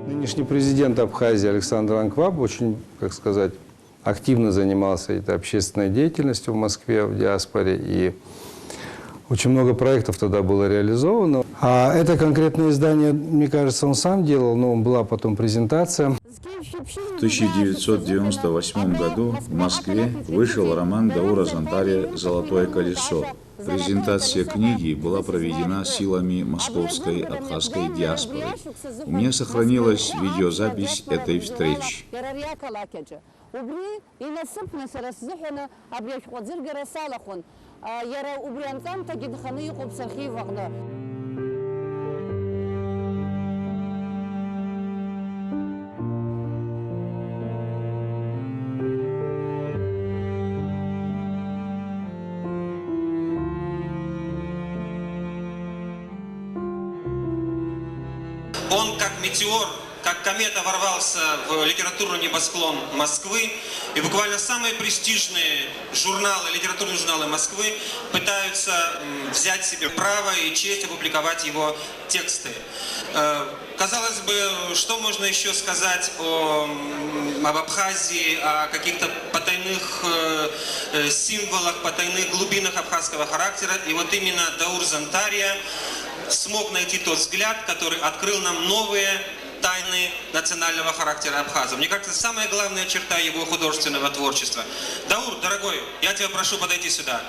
Нынешний президент Абхазии Александр Энкваб очень, как сказать, активно занимался этой общественной деятельностью в Москве, в диаспоре, и очень много проектов тогда было реализовано. А это конкретное издание, мне кажется, он сам делал, но была потом презентация. В 1998 году в Москве вышел роман Даура Зантария «Золотое колесо». Презентация книги была проведена силами московской абхазской диаспоры. У меня сохранилась видеозапись этой встречи. Он как метеор, как комета ворвался в литературный небосклон Москвы, и буквально самые престижные журналы, литературные журналы Москвы пытаются взять себе право и честь опубликовать его тексты. Казалось бы, что можно еще сказать об Абхазии, о каких-то потайных символах, потайных глубинах абхазского характера. И вот именно Даур Зантария смог найти тот взгляд, который открыл нам новые тайны национального характера абхазов. Мне кажется, самая главная черта его художественного творчества. Даур, дорогой, я тебя прошу подойти сюда.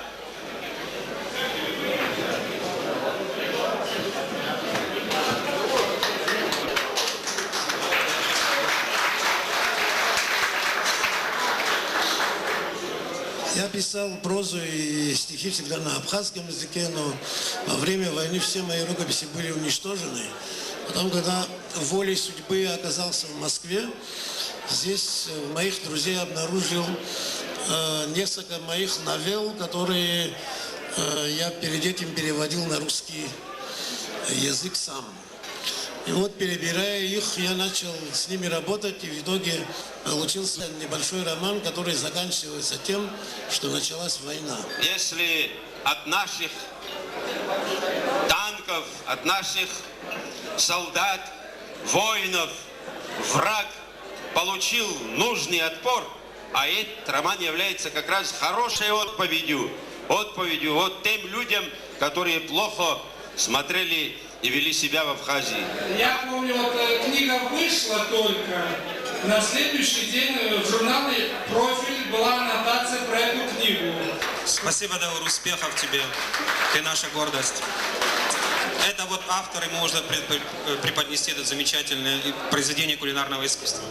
Я писал прозу и стихи всегда на абхазском языке, но во время войны все мои рукописи были уничтожены. Потом, когда волей судьбы оказался в Москве, здесь моих друзей обнаружил несколько моих новелл, которые я перед этим переводил на русский язык сам. И вот, перебирая их, я начал с ними работать, и в итоге получился небольшой роман, который заканчивается тем, что началась война. Если от наших танков, от наших солдат, воинов враг получил нужный отпор, а этот роман является как раз хорошей отповедью вот тем людям, которые плохо смотрели и вели себя в Абхазии. Я помню, вот книга вышла только, на следующий день в журнале «Профиль» была аннотация про эту книгу. Спасибо, Даур, успехов тебе, ты наша гордость. Это вот авторы можно преподнести это замечательное произведение кулинарного искусства.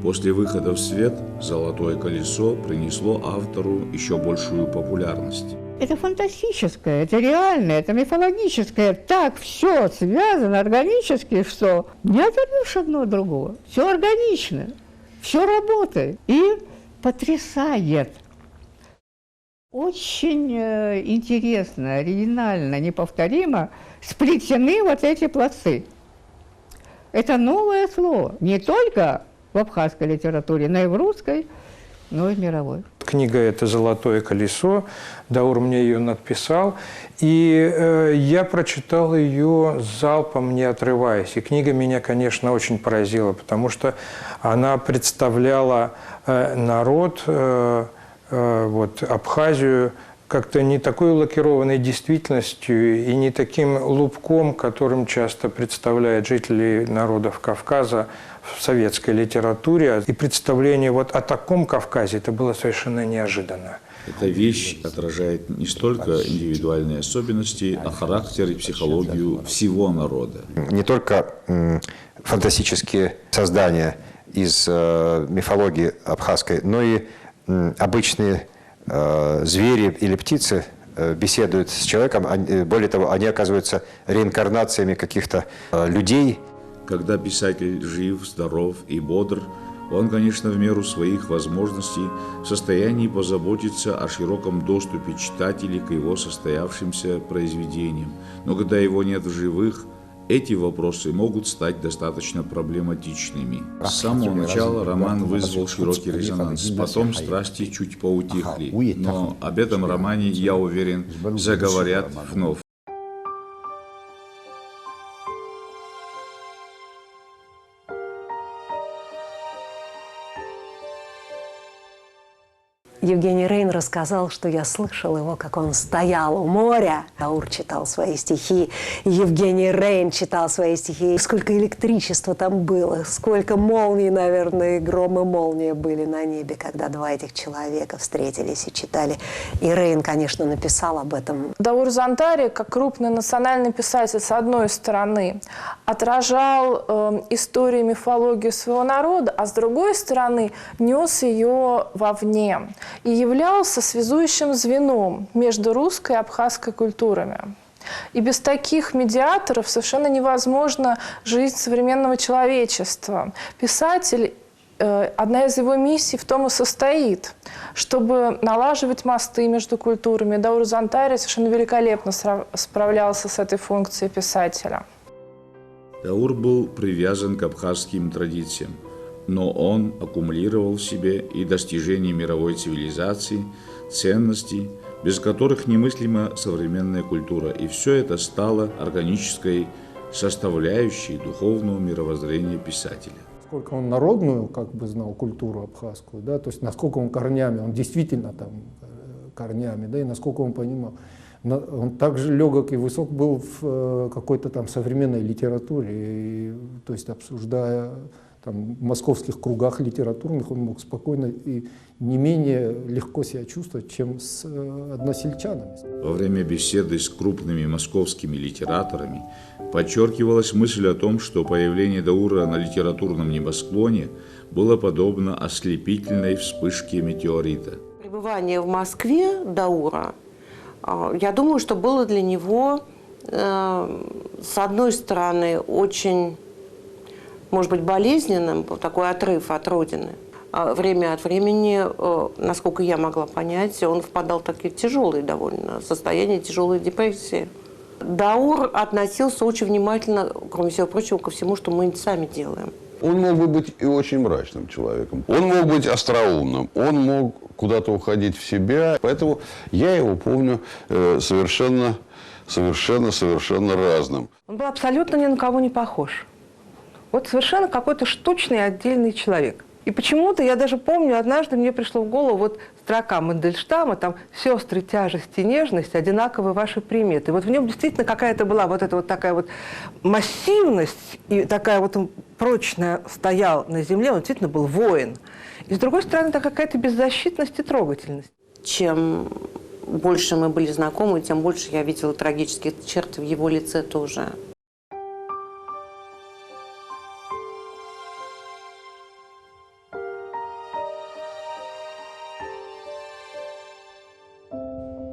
После выхода в свет «Золотое колесо» принесло автору еще большую популярность. Это фантастическое, это реальное, это мифологическое. Так все связано органически, что не оторвешь одно от другого. Все органично, все работает и потрясает. Очень интересно, оригинально, неповторимо сплетены вот эти пласты. Это новое слово, не только в абхазской литературе, но и в русской, но и в мировой. Книга «Это золотое колесо», Даур мне ее написал, и я прочитал ее залпом, не отрываясь. И книга меня, конечно, очень поразила, потому что она представляла народ, вот, Абхазию, как-то не такой лакированной действительностью и не таким лубком, которым часто представляют жители народов Кавказа в советской литературе. И представление вот о таком Кавказе, это было совершенно неожиданно. Эта вещь отражает не столько индивидуальные особенности, а характер и психологию всего народа. Не только фантастические создания из мифологии абхазской, но и обычные звери или птицы беседуют с человеком. Более того, они оказываются реинкарнациями каких-то людей. Когда писатель жив, здоров и бодр, он, конечно, в меру своих возможностей в состоянии позаботиться о широком доступе читателей к его состоявшимся произведениям. Но когда его нет в живых, эти вопросы могут стать достаточно проблематичными. С самого начала роман вызвал широкий резонанс, потом страсти чуть поутихли, но об этом романе, я уверен, заговорят вновь. Евгений Рейн рассказал, что я слышал его, как он стоял у моря. Даур читал свои стихи, Евгений Рейн читал свои стихи. Сколько электричества там было, сколько молний, наверное, и гром и молния были на небе, когда два этих человека встретились и читали. И Рейн, конечно, написал об этом. Даур Зантари, как крупный национальный писатель, с одной стороны, отражал историю и мифологию своего народа, а с другой стороны, нес ее вовне и являлся связующим звеном между русской и абхазской культурами. И без таких медиаторов совершенно невозможна жизнь современного человечества. Писатель, одна из его миссий в том и состоит, чтобы налаживать мосты между культурами. Даур Зантари совершенно великолепно справлялся с этой функцией писателя. Даур был привязан к абхазским традициям, но он аккумулировал в себе и достижения мировой цивилизации, ценностей, без которых немыслима современная культура. И все это стало органической составляющей духовного мировоззрения писателя. Насколько он народную, как бы, знал культуру абхазскую, да, то есть насколько он корнями, он действительно там корнями, да, и насколько он понимал. Он также легок и высок был в какой-то там современной литературе, и, то есть обсуждая там, в московских кругах литературных, он мог спокойно и не менее легко себя чувствовать, чем с односельчанами. Во время беседы с крупными московскими литераторами подчеркивалась мысль о том, что появление Даура на литературном небосклоне было подобно ослепительной вспышке метеорита. Пребывание в Москве Даура, я думаю, что было для него, с одной стороны, очень, может быть, болезненным, такой отрыв от родины. Время от времени, насколько я могла понять, он впадал в такие тяжелые довольно состояния, тяжелой депрессии. Даур относился очень внимательно, кроме всего прочего, ко всему, что мы сами делаем. Он мог бы быть и очень мрачным человеком. Он мог быть остроумным. Он мог куда-то уходить в себя. Поэтому я его помню совершенно разным. Он был абсолютно ни на кого не похож. Вот совершенно какой-то штучный отдельный человек. И почему-то, я даже помню, однажды мне пришло в голову вот строка Мандельштама, там «Сестры, тяжесть и нежность, одинаковы ваши приметы». Вот в нем действительно какая-то была вот эта вот такая вот массивность, и такая вот он прочно стоял на земле, он действительно был воин. И с другой стороны, это какая-то беззащитность и трогательность. Чем больше мы были знакомы, тем больше я видела трагические черты в его лице тоже.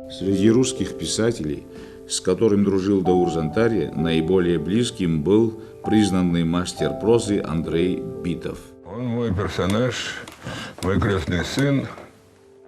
Среди русских писателей, с которым дружил Даур Зантари, наиболее близким был признанный мастер прозы Андрей Битов. Он мой персонаж, мой крестный сын.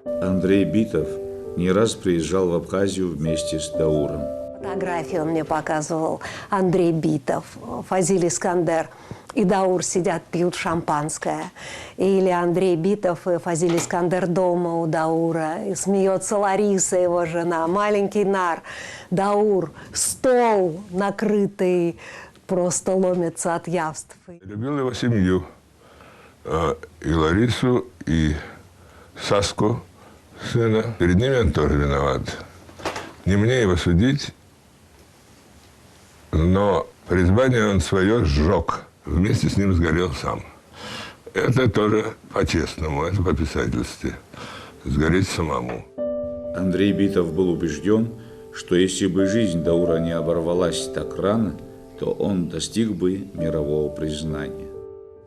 Андрей Битов не раз приезжал в Абхазию вместе с Дауром. Фотографии он мне показывал. Андрей Битов, Фазиль Искандер и Даур сидят, пьют шампанское. Или Андрей Битов и Фазиль Искандер дома у Даура. И смеется Лариса, его жена. Маленький нар. Даур, стол накрытый, просто ломится от явств. Любил его семью. И Ларису, и Саску, сына. Перед ними он тоже виноват. Не мне его судить, но призвание он свое сжег. Вместе с ним сгорел сам. Это тоже по-честному, это по-писательски. Сгореть самому. Андрей Битов был убежден, что если бы жизнь Даура не оборвалась так рано, то он достиг бы мирового признания.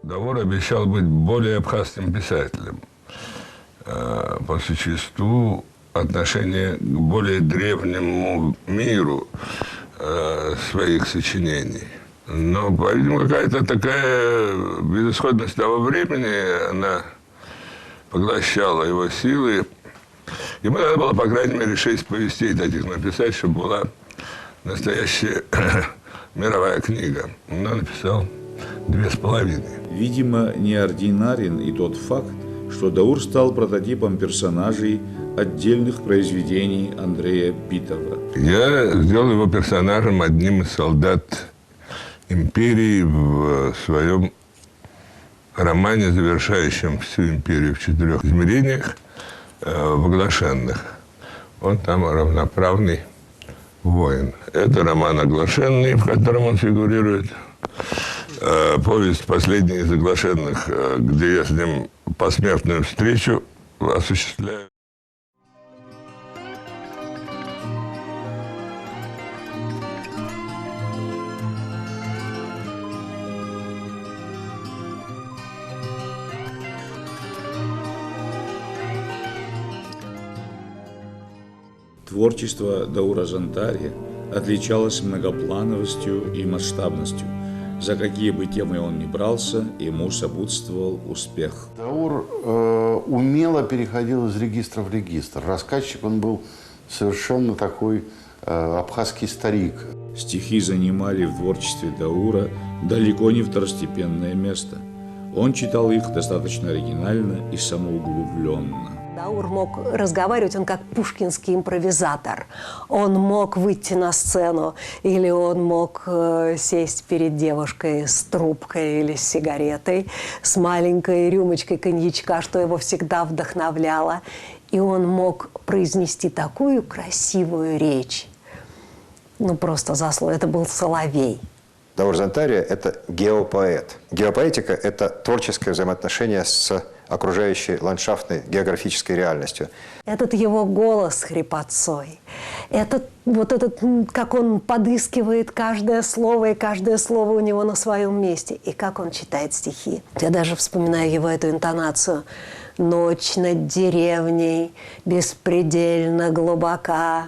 Даур обещал быть более абхазским писателем. По существу отношение к более древнему миру своих сочинений. Но, по-видимому, какая-то такая безысходность того времени, она поглощала его силы. Ему надо было, по крайней мере, 6 повестей таких написать, чтобы была настоящая мировая книга. Он написал 2,5. Видимо, неординарен и тот факт, что Даур стал прототипом персонажей отдельных произведений Андрея Битова. Я сделал его персонажем одним из солдат империи в своем романе, завершающем всю империю в 4 измерениях, в «Оглашенных». Он там равноправный воин. Это роман «Оглашенный», в котором он фигурирует. Повесть «Последний из оглашенных», где я с ним посмертную встречу осуществляю. Творчество Даура Зантария отличалось многоплановостью и масштабностью. За какие бы темы он ни брался, ему сопутствовал успех. Даур умело переходил из регистра в регистр. Рассказчик он был совершенно такой абхазский старик. Стихи занимали в творчестве Даура далеко не второстепенное место. Он читал их достаточно оригинально и самоуглубленно. Даур мог разговаривать, он как пушкинский импровизатор. Он мог выйти на сцену, или он мог сесть перед девушкой с трубкой или с сигаретой, с маленькой рюмочкой коньячка, что его всегда вдохновляло. И он мог произнести такую красивую речь. Ну, просто заслуга. Это был соловей. Даур Зантария – это геопоэт. Геопоэтика – это творческое взаимоотношение с окружающей ландшафтной географической реальностью. Этот его голос с хрипотцой, этот, как он подыскивает каждое слово, и каждое слово у него на своем месте, и как он читает стихи. Я даже вспоминаю его эту интонацию. «Ночь над деревней беспредельно глубока,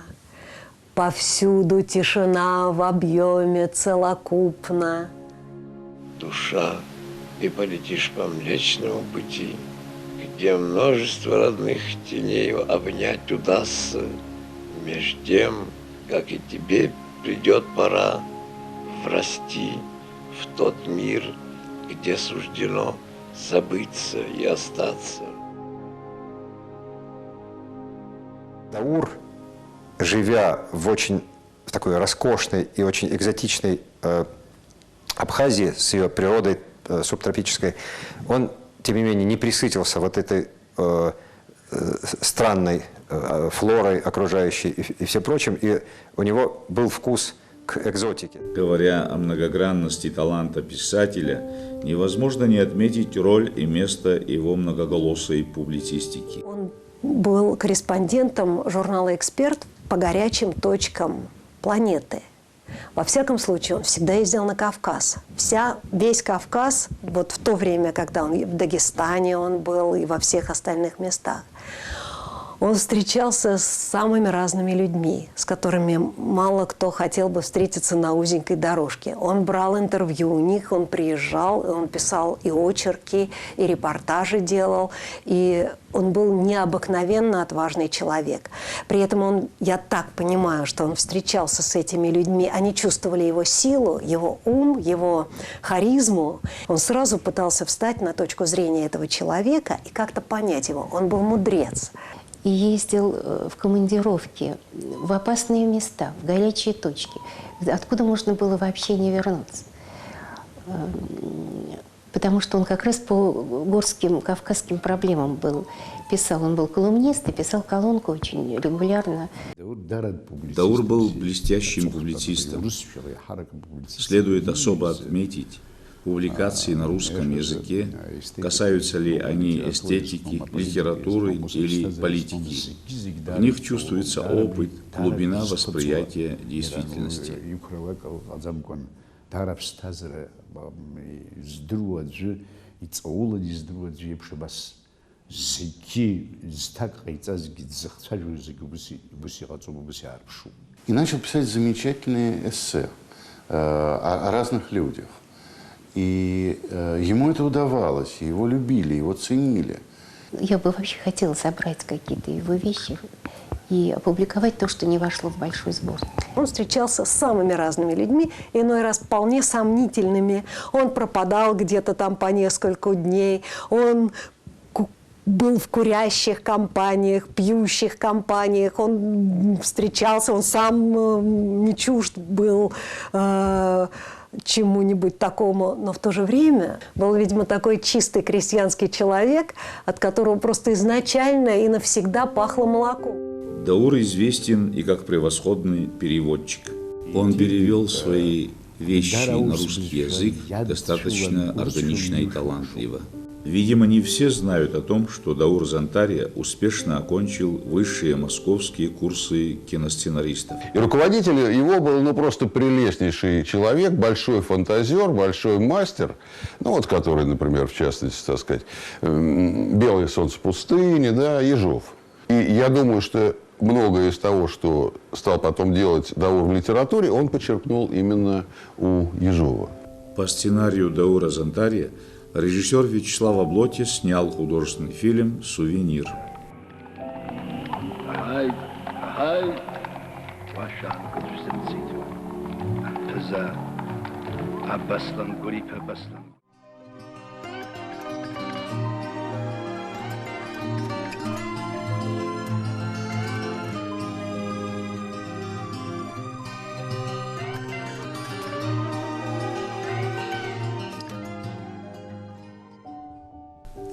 повсюду тишина в объеме целокупна». Душа, и полетишь по млечному пути, где множество родных теней обнять удастся, меж тем, как и тебе придет пора врасти в тот мир, где суждено забыться и остаться. Даур, живя в такой роскошной и очень экзотичной Абхазии с ее природой субтропической, он, тем не менее, не присытился вот этой странной флорой окружающей и всем прочим, и у него был вкус к экзотике. Говоря о многогранности таланта писателя, невозможно не отметить роль и место его многоголосой публицистики. Он был корреспондентом журнала «Эксперт» по горячим точкам планеты. Во всяком случае, он всегда ездил на Кавказ. Весь Кавказ, вот в то время, когда он в Дагестане он был и во всех остальных местах, Он встречался с самыми разными людьми, с которыми мало кто хотел бы встретиться на узенькой дорожке. Он брал интервью у них, он приезжал, он писал и очерки, и репортажи делал, и он был необыкновенно отважный человек. При этом я так понимаю, что он встречался с этими людьми, они чувствовали его силу, его ум, его харизму. Он сразу пытался встать на точку зрения этого человека и как-то понять его. Он был мудрец. И ездил в командировки в опасные места, в горячие точки, откуда можно было вообще не вернуться. Потому что он как раз по горским, кавказским проблемам писал. Он был колумнист и писал колонку очень регулярно. Даур был блестящим публицистом. Следует особо отметить, публикации на русском языке, касаются ли они эстетики, литературы или политики. В них чувствуется опыт, глубина восприятия действительности. И начал писать замечательные эссе о разных людях. И ему это удавалось, его любили, его ценили. Я бы вообще хотела собрать какие-то его вещи и опубликовать то, что не вошло в большой сборник. Он встречался с самыми разными людьми, иной раз вполне сомнительными. Он пропадал где-то там по несколько дней, он был в курящих компаниях, пьющих компаниях, он встречался, он сам не чужд был чему-нибудь такому, но в то же время был, видимо, такой чистый крестьянский человек, от которого просто изначально и навсегда пахло молоком. Даур известен и как превосходный переводчик. Он перевел свои вещи на русский язык достаточно органично и талантливо. Видимо, не все знают о том, что Даур Зантария успешно окончил высшие московские курсы киносценаристов. И руководитель его был просто прелестнейший человек, большой фантазер, большой мастер, который, например, в частности, так сказать, «Белое солнце пустыни», да, Ежов. И я думаю, что многое из того, что стал потом делать Даур в литературе, он почерпнул именно у Ежова. По сценарию Даура Зантария режиссер Вячеслав Облотье снял художественный фильм «Сувенир».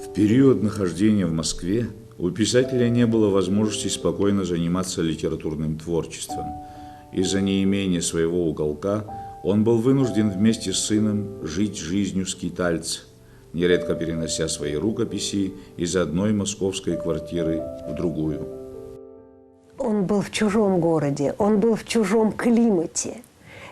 В период нахождения в Москве у писателя не было возможности спокойно заниматься литературным творчеством. Из-за неимения своего уголка он был вынужден вместе с сыном жить жизнью скитальца, нередко перенося свои рукописи из одной московской квартиры в другую. Он был в чужом городе, он был в чужом климате.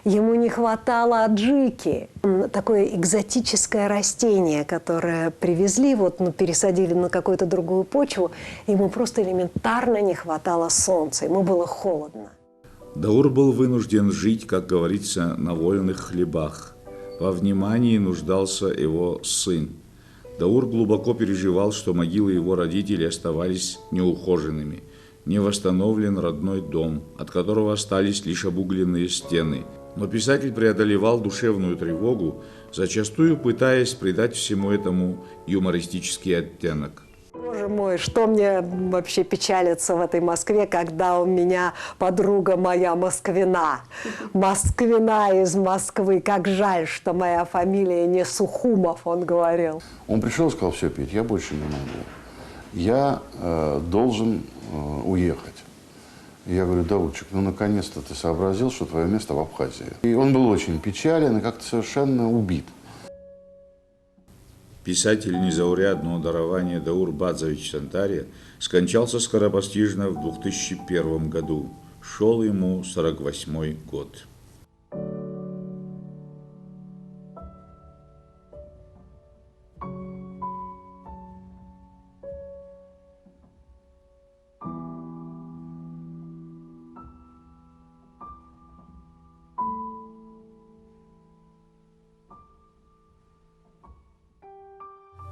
Ему не хватало аджики, такое экзотическое растение, которое привезли, пересадили на какую-то другую почву. Ему просто элементарно не хватало солнца, ему было холодно. Даур был вынужден жить, как говорится, на вольных хлебах. Во внимании нуждался его сын. Даур глубоко переживал, что могилы его родителей оставались неухоженными. Не восстановлен родной дом, от которого остались лишь обугленные стены. Но писатель преодолевал душевную тревогу, зачастую пытаясь придать всему этому юмористический оттенок. Боже мой, что мне вообще печалится в этой Москве, когда у меня подруга моя москвина. Москвина из Москвы. Как жаль, что моя фамилия не Сухумов, он говорил. Он пришел и сказал: все, Петь, я больше не могу. Я должен уехать. Я говорю: Даурчик, наконец-то ты сообразил, что твое место в Абхазии. И он был очень печален и как-то совершенно убит. Писатель незаурядного дарования Даур Бадзович Зантария скончался скоропостижно в 2001 году. Шел ему 48-й год.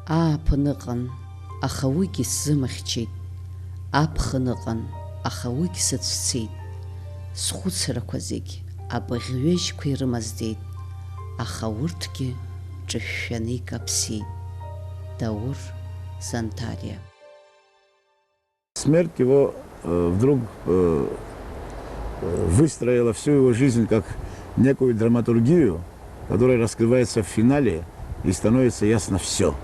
Ааԥын аха уигьы сзымахьчеит, аԥхын ыҟан, аха уигь сыцәцеит. Схәыцрақәа зегь абыӷьҩежьқәа ирымаздеит, аха урҭгьы ҿышәшәаны икаԥсеит. Даур Зантария. Смерть его вдруг выстроила всю его жизнь как некую драматургию, которая раскрывается в финале и становится ясно все.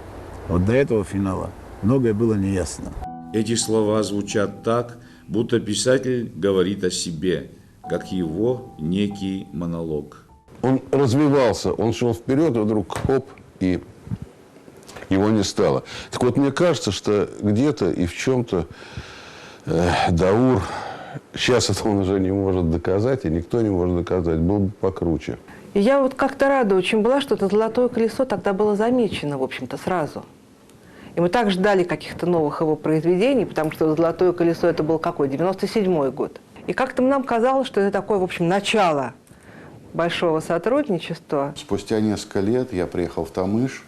Вот до этого финала многое было неясно. Эти слова звучат так, будто писатель говорит о себе, как его некий монолог. Он развивался, он шел вперед, и вдруг хоп, и его не стало. Так вот, мне кажется, что где-то и в чем-то Даур, сейчас это он уже не может доказать, и никто не может доказать, был бы покруче. И я вот как-то рада очень была, что это «Золотое колесо» тогда было замечено, в общем-то, сразу. И мы так ждали каких-то новых его произведений, потому что «Золотое колесо» это был какой? 97-й год. И как-то нам казалось, что это такое, в общем, начало большого сотрудничества. Спустя несколько лет я приехал в Тамыш,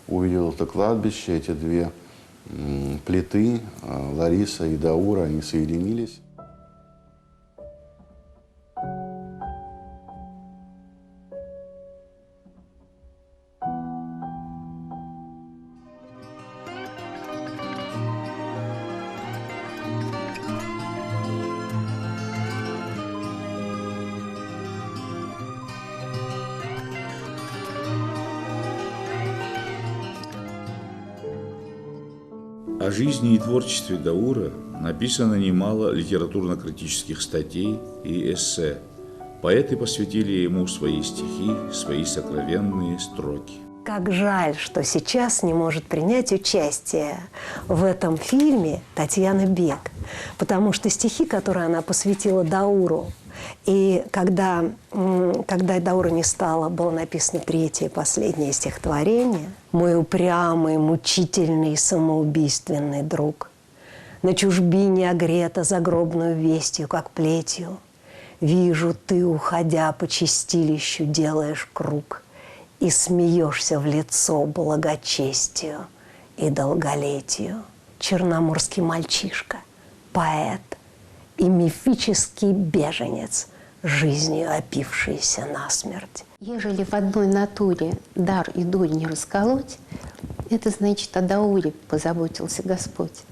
увидел это кладбище, эти две плиты, Лариса и Даура, они соединились. О жизни и творчестве Даура написано немало литературно-критических статей и эссе. Поэты посвятили ему свои стихи, свои сокровенные строки. Как жаль, что сейчас не может принять участие в этом фильме Татьяна Бек, потому что стихи, которые она посвятила Дауру, и когда Даура не стало, было написано третье, последнее стихотворение. «Мой упрямый, мучительный, самоубийственный друг, на чужбине огрета загробную вестью, как плетью, вижу, ты, уходя по чистилищу, делаешь круг и смеешься в лицо благочестию и долголетию. Черноморский мальчишка, поэт и мифический беженец, жизнью опившийся насмерть». Ежели в одной натуре дар и дурь не расколоть, это значит, о Дауре позаботился Господь.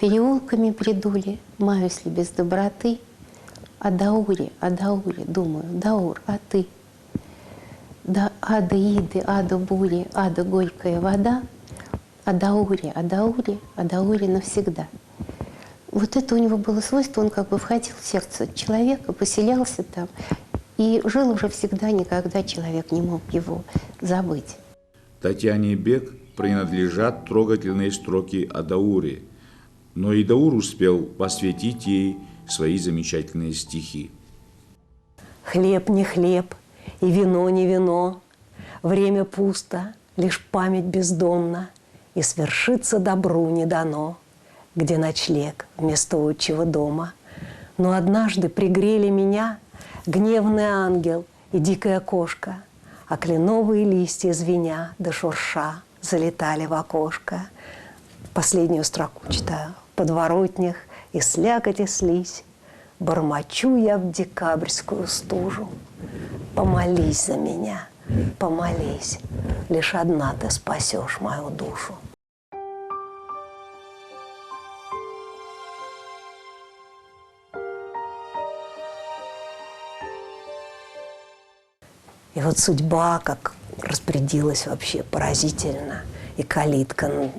Переулками придули, маюсь ли без доброты, о Дауре, думаю, Даур, а ты? Да ада иды, ада бури, ада горькая вода, о Дауре навсегда. Вот это у него было свойство, он как бы входил в сердце человека, поселялся там и жил уже всегда, никогда человек не мог его забыть. Татьяне Бек принадлежат трогательные строки о Дауре, но и Даур успел посвятить ей свои замечательные стихи. «Хлеб не хлеб, и вино не вино, время пусто, лишь память бездомна, и свершиться добру не дано, где ночлег вместо отчего дома. Но однажды пригрели меня гневный ангел и дикая кошка, а кленовые листья звеня да шурша залетали в окошко». Последнюю строку читаю. «В подворотнях и слякоть и слизь, бормочу я в декабрьскую стужу. Помолись за меня, помолись, лишь одна ты спасешь мою душу». И вот судьба, как распорядилась вообще поразительно. И калитка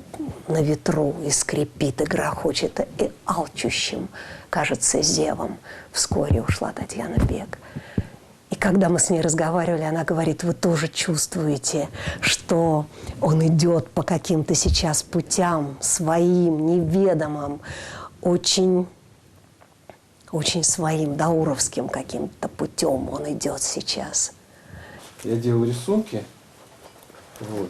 на ветру и скрипит, и грохочет, и алчущим, кажется, зевом вскоре ушла Татьяна Бек. И когда мы с ней разговаривали, она говорит: вы тоже чувствуете, что он идет по каким-то сейчас путям своим, неведомым, очень своим, дауровским каким-то путем он идет сейчас. Я делал рисунки, вот,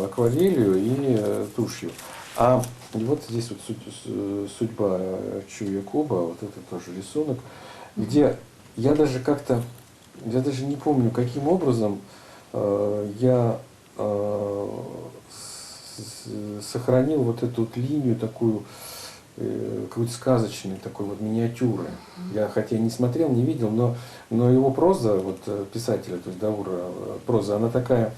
акварелью и тушью. А вот здесь вот судьба Чу Якуба, вот это тоже рисунок, где я даже не помню, каким образом я сохранил вот эту вот линию такую, какой-то сказочной такой вот миниатюры. Я хотя не смотрел, не видел, но его проза, вот писателя, то есть Даура, проза, она такая,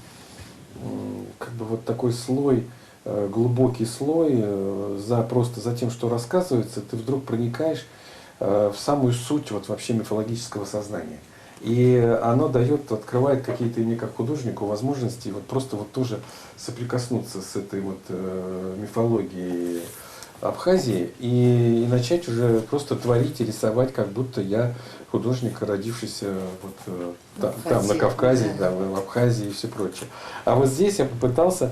как бы вот такой слой, глубокий слой, просто за тем, что рассказывается, ты вдруг проникаешь в самую суть вот вообще мифологического сознания. И оно дает, открывает какие-то мне как художнику возможности вот просто вот тоже соприкоснуться с этой вот мифологией Абхазии и начать уже просто творить и рисовать, как будто я художник, родившийся вот там на Кавказе, да, в Абхазии и все прочее. А вот здесь я попытался,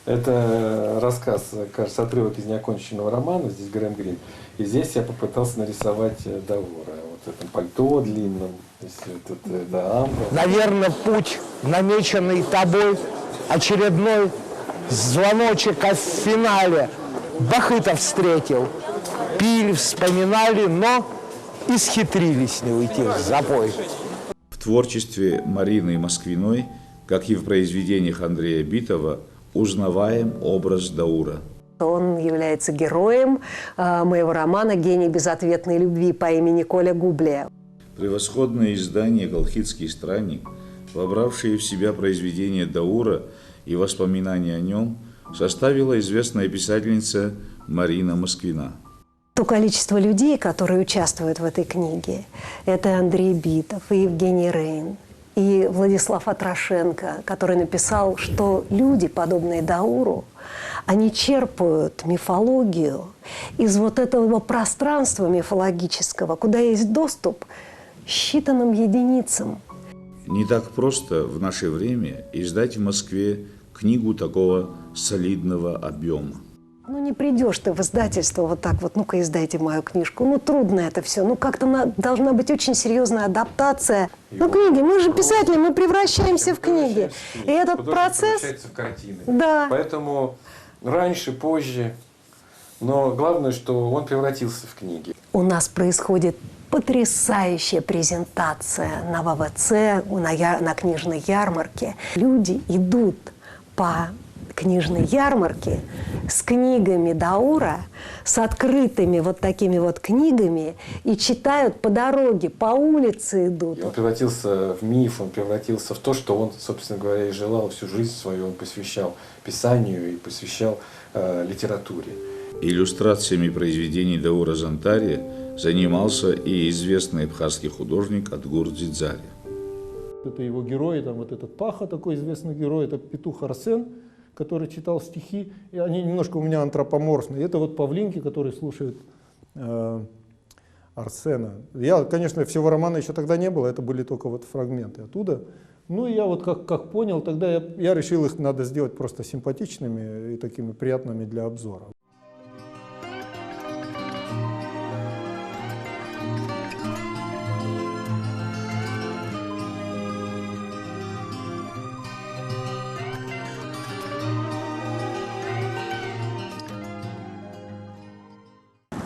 это рассказ, кажется, отрывок из неоконченного романа, здесь Грэм Грин, и здесь я попытался нарисовать Даура, вот в этом пальто длинном, это амбра. Наверное, путь, намеченный тобой, очередной звоночек в финале. Бахытов встретил, пили, вспоминали, но исхитрились не уйти в запой. В творчестве Марины Москвиной, как и в произведениях Андрея Битова, узнаваем образ Даура. Он является героем моего романа «Гений безответной любви» по имени Коля Гублия. Превосходное издание «Колхидский странник», вобравшее в себя произведения Даура и воспоминания о нем, составила известная писательница Марина Москвина. То количество людей, которые участвуют в этой книге, это Андрей Битов и Евгений Рейн, и Владислав Атрошенко, который написал, что люди, подобные Дауру, они черпают мифологию из вот этого пространства мифологического, куда есть доступ считанным единицам. Не так просто в наше время издать в Москве книгу такого солидного объема. Ну, не придешь ты в издательство вот так вот, ну-ка, издайте мою книжку. Ну, трудно это все. Ну, как-то должна быть очень серьезная адаптация. Ну, книги, мы же писатели, мы превращаемся в книги. И этот процесс... Превращается в картины. Да. Поэтому раньше, позже, но главное, что он превратился в книги. У нас происходит потрясающая презентация на ВВЦ, на книжной ярмарке. Люди идут по книжной ярмарке с книгами Даура, с открытыми вот такими вот книгами и читают по дороге, по улице идут. Он превратился в миф, он превратился в то, что он, собственно говоря, и желал всю жизнь свою, он посвящал писанию и посвящал литературе. Иллюстрациями произведений Даура Зантария занимался и известный абхазский художник Адгур Дзидзали. Это его герой, там вот этот Паха, такой известный герой, это петух Арсен, который читал стихи, и они немножко у меня антропоморфные. Это вот павлинки, которые слушают Арсена. Я, конечно, всего романа еще тогда не было, это были только вот фрагменты оттуда. Ну, и я вот как понял, тогда я решил, их надо сделать просто симпатичными и такими приятными для обзора.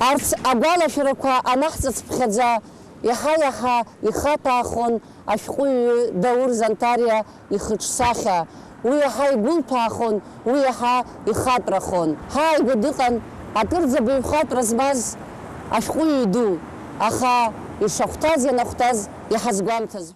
Арц агала фираква анахцац пхадза яха ихапахон ашхуй Даур Зантария ихчсаха уяха игулпахон уяха ихатрахон хай гудыкан атырза бухат размаз ашхуй иду аха ишахтаз янахтаз яхазгамтаз.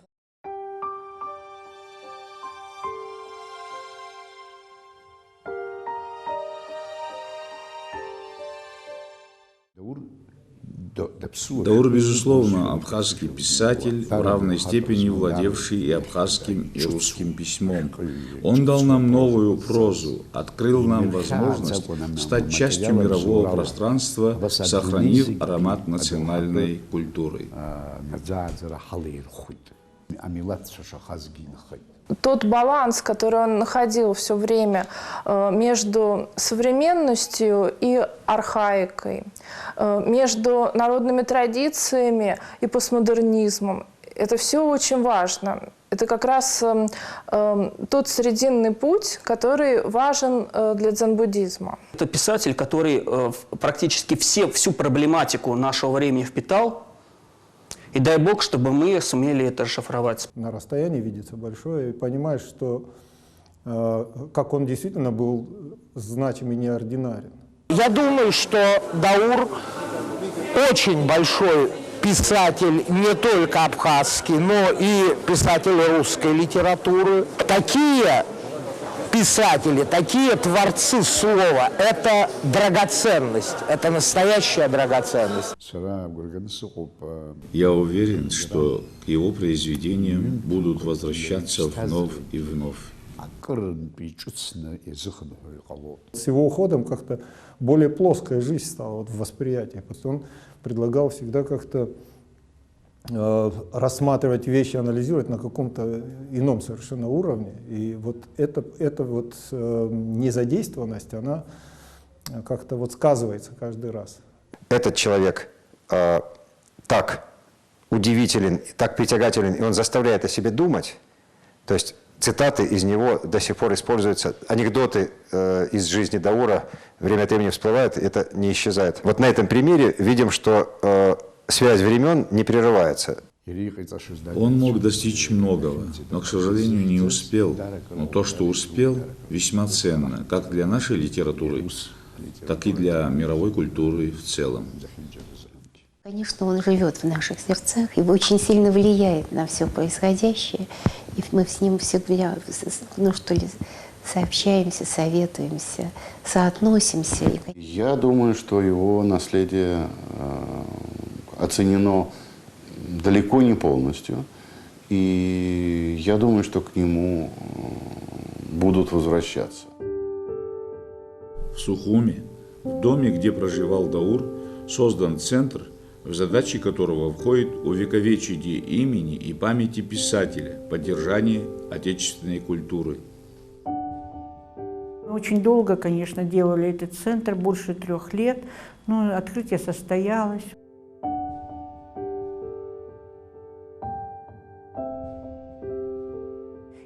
Даур, безусловно, абхазский писатель, в равной степени владевший и абхазским, и русским письмом. Он дал нам новую прозу, открыл нам возможность стать частью мирового пространства, сохранив аромат национальной культуры. Тот баланс, который он находил все время между современностью и архаикой, между народными традициями и постмодернизмом, это все очень важно. Это как раз тот срединный путь, который важен для дзен-буддизма. Это писатель, который практически всю проблематику нашего времени впитал. И дай Бог, чтобы мы сумели это расшифровать. На расстоянии видится большое, и понимаешь, что как он действительно был значим и неординарен. Я думаю, что Даур очень большой писатель не только абхазский, но и писатель русской литературы. Такие писатели, такие творцы слова – это драгоценность, это настоящая драгоценность. Я уверен, что к его произведениям будут возвращаться вновь и вновь. С его уходом как-то более плоская жизнь стала вот в восприятии, потому что он предлагал всегда как-то рассматривать вещи, анализировать на каком-то ином совершенно уровне. И вот эта вот незадействованность, она как-то вот сказывается каждый раз. Этот человек так удивителен, так притягателен, и он заставляет о себе думать. То есть цитаты из него до сих пор используются, анекдоты из жизни Даура время от времени всплывают, это не исчезает. Вот на этом примере видим, что связь времен не прерывается. Он мог достичь многого, но, к сожалению, не успел. Но то, что успел, весьма ценно, как для нашей литературы, так и для мировой культуры в целом. Конечно, он живет в наших сердцах и очень сильно влияет на все происходящее. И мы с ним всегда, сообщаемся, советуемся, соотносимся. Я думаю, что его наследие оценено далеко не полностью. И я думаю, что к нему будут возвращаться. В Сухуми, в доме, где проживал Даур, создан центр, в задачи которого входит увековечение имени и памяти писателя, поддержание отечественной культуры. Очень долго, конечно, делали этот центр, больше 3 лет, но открытие состоялось.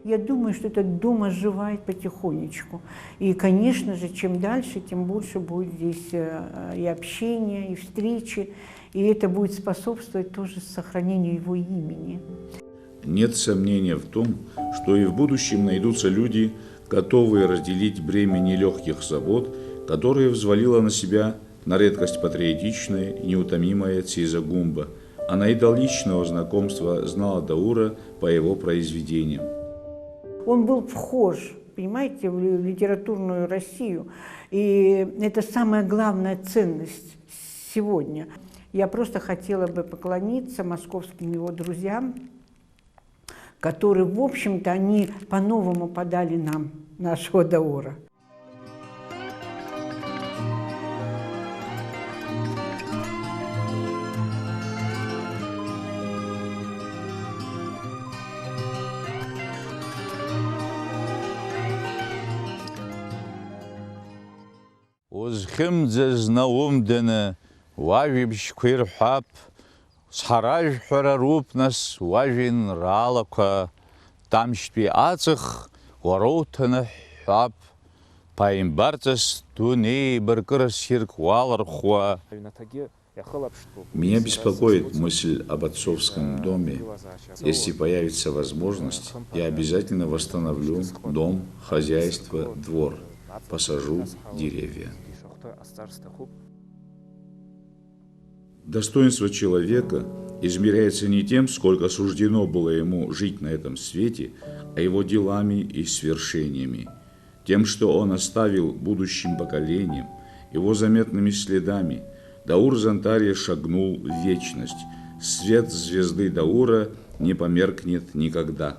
Я думаю, что этот дом оживает потихонечку. И, конечно же, чем дальше, тем больше будет здесь и общения, и встречи. И это будет способствовать тоже сохранению его имени. Нет сомнения в том, что и в будущем найдутся люди, готовые разделить бремя нелегких забот, которые взвалила на себя на редкость патриотичная и неутомимая Циза Гумба. Она и до личного знакомства знала Даура по его произведениям. Он был вхож, понимаете, в литературную Россию. И это самая главная ценность сегодня. Я просто хотела бы поклониться московским его друзьям, которые, в общем-то, они по-новому подали нам нашего Даура. Узхымдзыз наумданы, важибш квирхап, схараж храруп нас важин ралака, тамшпи ацых, воротаны хап, паимбартас туни баркарас хирквалархуа. Меня беспокоит мысль об отцовском доме. Если появится возможность, я обязательно восстановлю дом, хозяйство, двор, посажу деревья. Достоинство человека измеряется не тем, сколько суждено было ему жить на этом свете, а его делами и свершениями, тем, что он оставил будущим поколениям, его заметными следами. Даур Зантария шагнул в вечность. Свет звезды Даура не померкнет никогда.